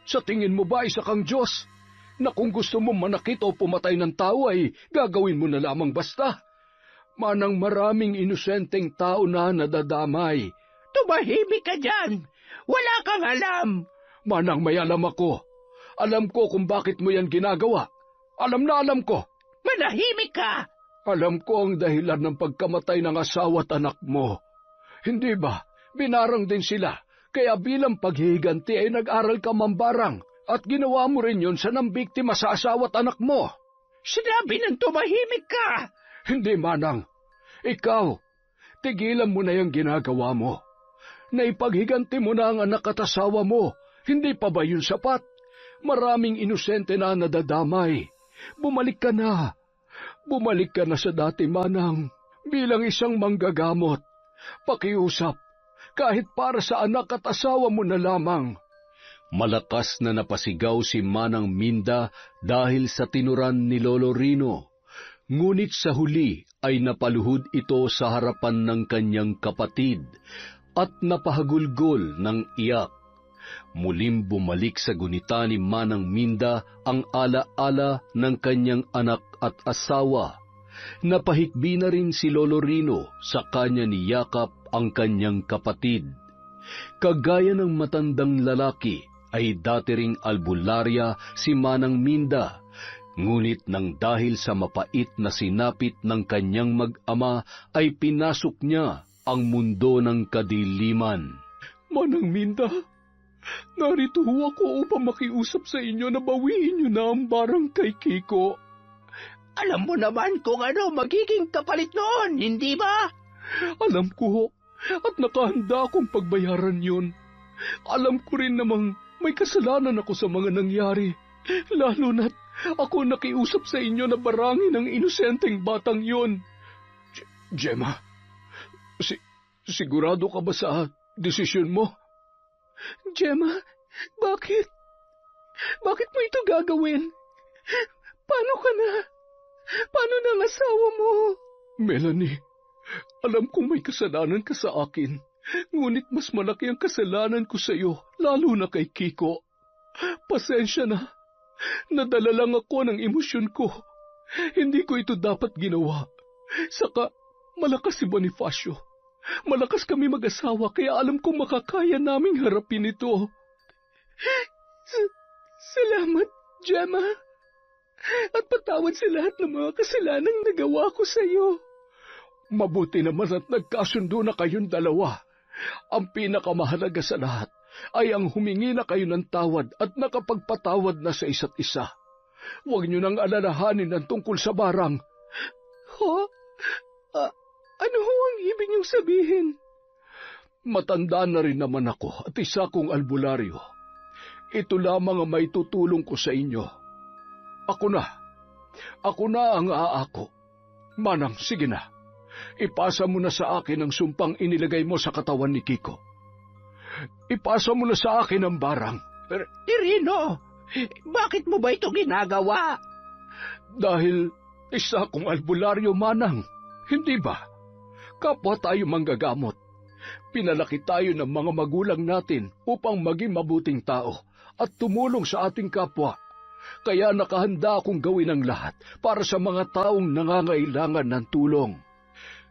Sa tingin mo ba isa kang Diyos? Na kung gusto mong manakit o pumatay ng tao ay gagawin mo na lamang basta? Manang, maraming inosenteng tao na nadadamay. Tumahimik ka dyan! Wala kang alam! Manang, may alam ako. Alam ko kung bakit mo yan ginagawa. Alam na alam ko. Manahimik ka! Alam ko ang dahilan ng pagkamatay ng asawa at anak mo. Hindi ba? Binarang din sila. Kaya bilang paghihiganti ay nag-aral ka mambarang at ginawa mo rin yun sa nambiktima sa asawa at anak mo. Sinabi ng tumahimik ka! Hindi, Manang. Ikaw, tigilan mo na yung ginagawa mo. Naipaghiganti mo na ang anak at asawa mo. Hindi pa ba yun sapat? Maraming inosente na nadadamay. Bumalik ka na. Bumalik ka na sa dati, Manang. Bilang isang manggagamot. Pakiusap. Kahit para sa anak at asawa mo na lamang. Malakas na napasigaw si Manang Minda dahil sa tinuran ni Lolo Rino. Ngunit sa huli ay napaluhod ito sa harapan ng kanyang kapatid at napahagulgol ng iyak. Muling bumalik sa gunita ni Manang Minda ang ala-ala ng kanyang anak at asawa. Napahikbi na rin si Lolo Rino sa kanya niyakap ang kanyang kapatid. Kagaya ng matandang lalaki ay dati ring albularya si Manang Minda, ngunit nang dahil sa mapait na sinapit ng kanyang mag-ama ay pinasok niya ang mundo ng kadiliman. Manang Minda, narito ako upang makiusap sa inyo na bawiin niyo na ang barang kay Kiko. Alam mo naman kung ano magiging kapalit noon, hindi ba? Alam ko, at nakahanda akong pagbayaran yun. Alam ko rin namang may kasalanan ako sa mga nangyari, lalo na't ako nakiusap sa inyo na barangin ang inosenteng batang yun. Gemma, sigurado ka ba sa desisyon mo? Gemma, bakit? Bakit mo ito gagawin? Paano ka na? Paano na ang asawa mo? Melanie, alam kong may kasalanan ka sa akin, ngunit mas malaki ang kasalanan ko sa iyo, lalo na kay Kiko. Pasensya na. Nadala lang ako ng emosyon ko. Hindi ko ito dapat ginawa. Saka, malakas si Bonifacio. Malakas kami mag-asawa, kaya alam kong makakaya naming harapin ito. Salamat, Gemma, at patawad sa lahat ng mga kasalanang nagawa ko sa iyo. Mabuti naman at nagkasundo na kayong dalawa. Ang pinakamahalaga sa lahat ay ang humingi na kayo ng tawad at nakapagpatawad na sa isa't isa. Huwag niyo nang alalahanin ang tungkol sa barang. Ho? Ano ho ang ibig niyong sabihin? Matanda na rin naman ako at isa kong albularyo. Ito lamang ang may tutulong ko sa inyo. Ako na ang aako. Manang, sige na. Ipasa mo na sa akin ang sumpang inilagay mo sa katawan ni Kiko. Ipasa mo na sa akin ang barang. Irino, bakit mo ba ito ginagawa? Dahil isa kong albularyo, Manang. Hindi ba? Kapwa tayo manggagamot. Pinalaki tayo ng mga magulang natin upang maging mabuting tao at tumulong sa ating kapwa. Kaya nakahanda akong gawin ang lahat para sa mga taong nangangailangan ng tulong.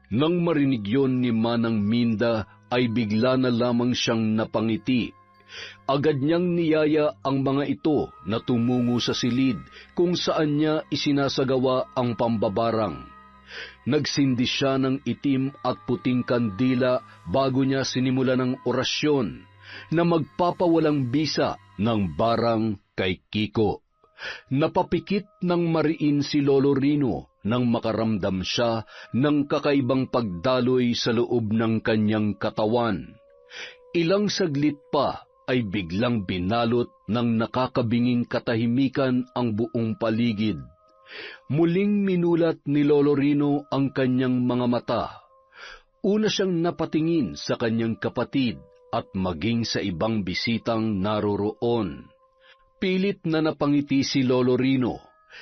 Nang marinig yon ni Manang Minda, ay bigla na lamang siyang napangiti. Agad niyang niyaya ang mga ito na tumungo sa silid kung saan niya isinasagawa ang pambabarang. Nagsindi siya ng itim at puting kandila bago niya sinimulan ng orasyon na magpapawalang bisa ng barang kay Kiko. Napapikit ng mariin si Lolo Rino nang makaramdam siya ng kakaibang pagdaloy sa loob ng kanyang katawan. Ilang saglit pa ay biglang binalot ng nakakabinging katahimikan ang buong paligid. Muling minulat ni Lolo Rino ang kanyang mga mata. Una siyang napatingin sa kanyang kapatid at maging sa ibang bisitang naroroon. Pilit na napangiti si Lolo Rino.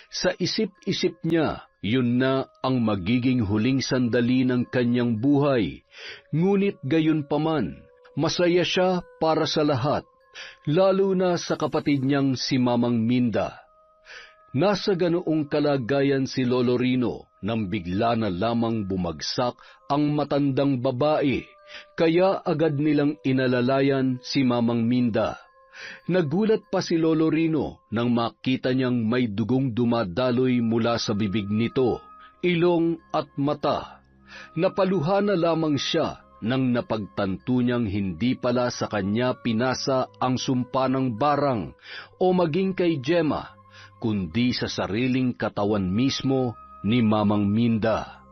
Sa isip-isip niya, yun na ang magiging huling sandali ng kanyang buhay. Ngunit gayon paman, masaya siya para sa lahat, lalo na sa kapatid niyang si Mamang Minda. Nasa ganoong kalagayan si Lolo Rino nang bigla na lamang bumagsak ang matandang babae, kaya agad nilang inalalayan si Mamang Minda. Nagulat pa si Lolo Rino nang makita niyang may dugong dumadaloy mula sa bibig nito, ilong at mata. Napaluha na lamang siya nang napagtanto niyang hindi pala sa kanya pinasa ang sumpa ng barang o maging kay Gemma, kundi sa sariling katawan mismo ni Mamang Minda.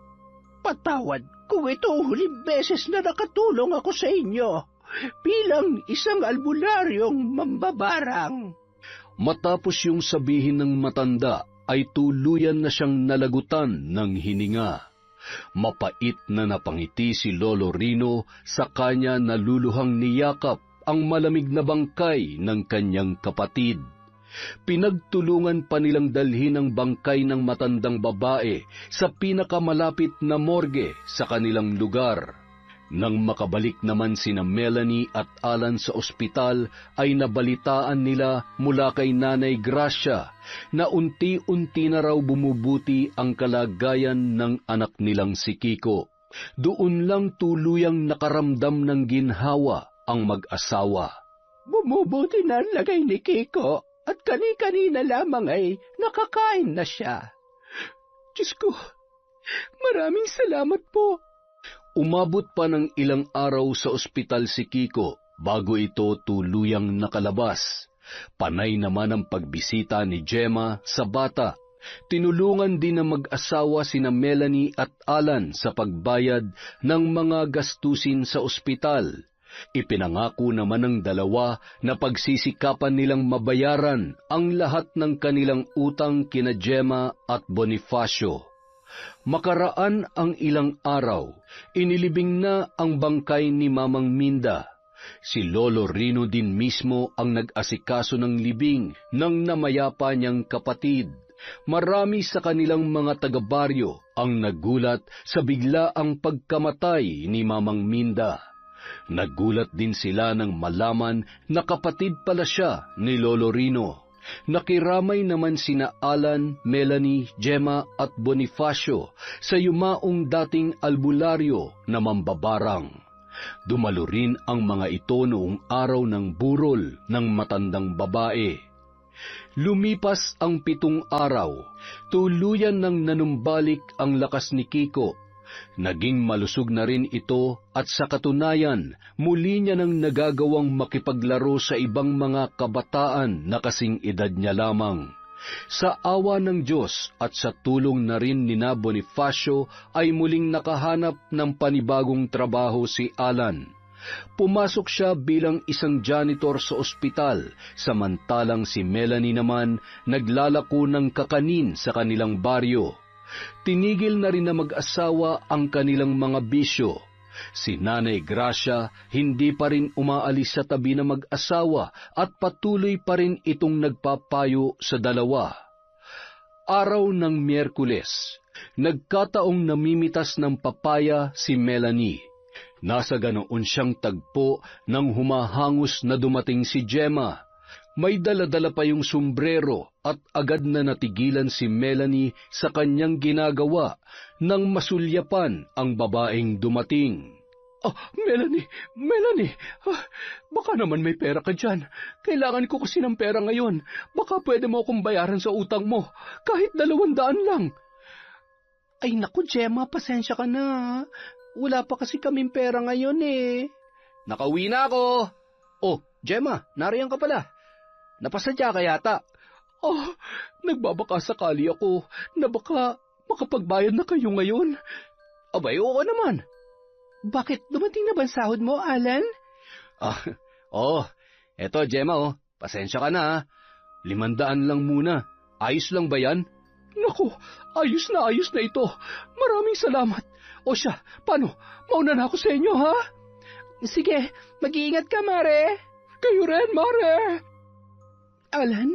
Patawad kung ito huling beses na nakatulong ako sa inyo bilang isang albularyong mambabarang. Matapos yung sabihin ng matanda, ay tuluyan na siyang nalagutan ng hininga. Mapait na napangiti si Lolo Rino sa kanya naluluhang niyakap ang malamig na bangkay ng kanyang kapatid. Pinagtulungan pa nilang dalhin ang bangkay ng matandang babae sa pinakamalapit na morgue sa kanilang lugar. Nang makabalik naman sina Melanie at Alan sa ospital, ay nabalitaan nila mula kay Nanay Gracia na unti-unti na raw bumubuti ang kalagayan ng anak nilang si Kiko. Doon lang tuluyang nakaramdam ng ginhawa ang mag-asawa. Bumubuti na ang lagay ni Kiko at kani-kanina lamang ay nakakain na siya. Diyos ko, maraming salamat po. Umabot pa ng ilang araw sa ospital si Kiko bago ito tuluyang nakalabas. Panay naman ang pagbisita ni Gemma sa bata. Tinulungan din ng mag-asawa sina Melanie at Alan sa pagbayad ng mga gastusin sa ospital. Ipinangako naman ng dalawa na pagsisikapan nilang mabayaran ang lahat ng kanilang utang kina Gemma at Bonifacio. Makaraan ang ilang araw, inilibing na ang bangkay ni Mamang Minda. Si Lolo Rino din mismo ang nag-asikaso ng libing ng namayapa niyang kapatid. Marami sa kanilang mga taga-baryo ang nagulat sa biglaang pagkamatay ni Mamang Minda. Nagulat din sila nang malaman na kapatid pala siya ni Lolo Rino. Nakiramay naman sina Alan, Melanie, Gemma at Bonifacio sa yumaong dating albularyo na mambabarang. Dumalo rin ang mga ito noong araw ng burol ng matandang babae. Lumipas ang 7 araw, tuluyan nang nanumbalik ang lakas ni Kiko. Naging malusog na rin ito at sa katunayan, muli niya nang nagagawang makipaglaro sa ibang mga kabataan na kasing edad niya lamang. Sa awa ng Diyos at sa tulong na rin ni Bonifacio ay muling nakahanap ng panibagong trabaho si Alan. Pumasok siya bilang isang janitor sa ospital, samantalang si Melanie naman naglalako ng kakanin sa kanilang baryo. Tinigil na rin na mag-asawa ang kanilang mga bisyo. Si Nanay Gracia hindi pa rin umaalis sa tabi na mag-asawa at patuloy pa rin itong nagpapayo sa dalawa. Araw ng Miyerkules, nagkataong namimitas ng papaya si Melanie. Nasa ganoon siyang tagpo nang humahangos na dumating si Gemma. May dala-dala pa yung sombrero at agad na natigilan si Melanie sa kanyang ginagawa nang masulyapan ang babaeng dumating. Melanie, baka naman may pera ka dyan. Kailangan ko kasi ng pera ngayon. Baka pwede mo akong bayaran sa utang mo, kahit 200 lang. Ay naku, Gemma, pasensya ka na. Wala pa kasi kaming pera ngayon eh. Nakauwi na ako. Oh, Gemma, nariyan ka pala. Napasadya ka yata. Nagbabaka sakali ako na baka makapagbayad na kayo ngayon. Abay, oo naman. Bakit dumating na ba ang sahod mo, Alan? Eto Gemma, pasensya ka na. 500 lang muna. Ayos lang ba yan? Naku, ayos na ito. Maraming salamat. O siya, paano? Mauna na ako sa inyo, ha? Sige, mag-iingat ka, Mare. Kayo rin, Mare. Alan,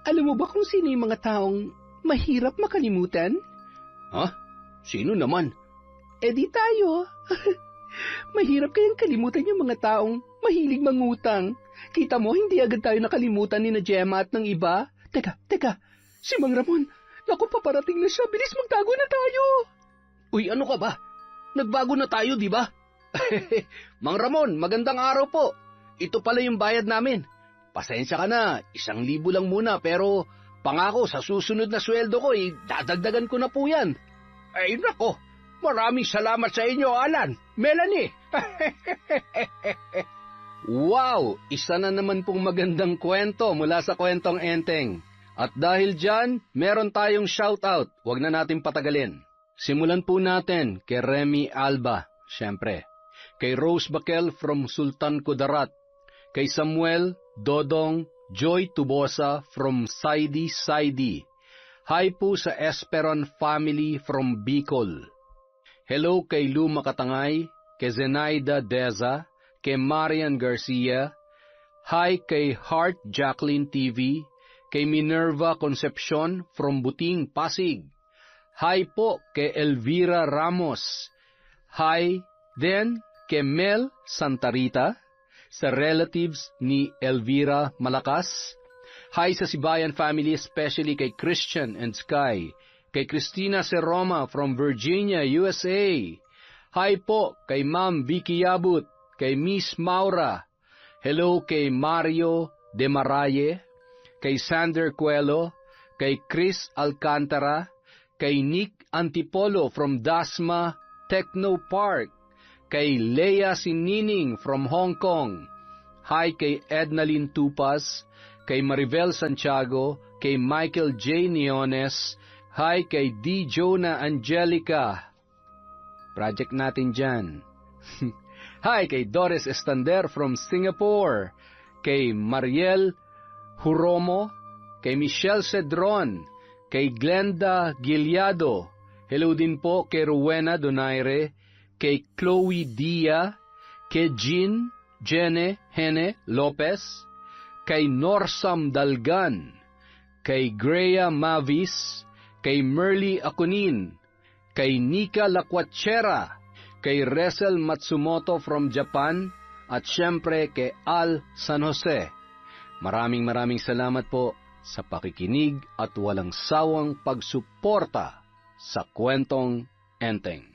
alam mo ba kung sino yung mga taong mahirap makalimutan? Ha? Sino naman? Di tayo. Mahirap kayang kalimutan yung mga taong mahilig mangutang. Kita mo, hindi agad tayo nakalimutan ni na Gemma at ng iba. Teka, si Mang Ramon. Naku, paparating na siya. Bilis, magtago na tayo. Uy, ano ka ba? Nagbago na tayo, di ba? Mang Ramon, magandang araw po. Ito pala yung bayad namin. Pasensya ka na, 1,000 lang muna, pero pangako sa susunod na sweldo ko, dadagdagan ko na po yan. Ay nako, maraming salamat sa inyo, Alan. Melanie. Wow, isa na naman pong magandang kwento mula sa Kwentong Enteng. At dahil dyan, meron tayong shoutout. Huwag na natin patagalin. Simulan po natin kay Remy Alba, syempre. Kay Rose Bakel from Sultan Kudarat. Kay Samuel, Dodong, Joy Tubosa from Saidi. Hi po sa Esperon family from Bicol. Hello kay Lou Makatangay, kay Zenaida Deza, kay Marian Garcia. Hi kay Heart Jacqueline TV, kay Minerva Concepcion from Buting, Pasig. Hi po kay Elvira Ramos. Hi din kay Mel Santarita, sa relatives ni Elvira Malakas. Hi sa Sibayan family, especially kay Christian and Sky. Kay Christina Seroma from Virginia, USA. Hi po kay Ma'am Vicky Yabut, kay Miss Maura. Hello kay Mario De Maraye, kay Sander Cuelo, kay Chris Alcantara, kay Nick Antipolo from Dasma Techno Park, kay Leia Sinining from Hong Kong. Hi kay Ednalyn Tupas, kay Maribel Santiago, kay Michael J. Neones. Hi kay D. Jonah Angelica. Project natin dyan. Hi kay Doris Estander from Singapore, kay Mariel Huromo, kay Michelle Cedron, kay Glenda Gileado. Hello din po kay Rowena Donaire, kay Chloe Dia, kay Jene Hene Lopez, kay Norsam Dalgan, kay Greya Mavis, kay Merly Akunin, kay Nika Lacuachera, kay Resel Matsumoto from Japan, at syempre kay Al San Jose. Maraming salamat po sa pakikinig at walang sawang pagsuporta sa Kwentong Enteng.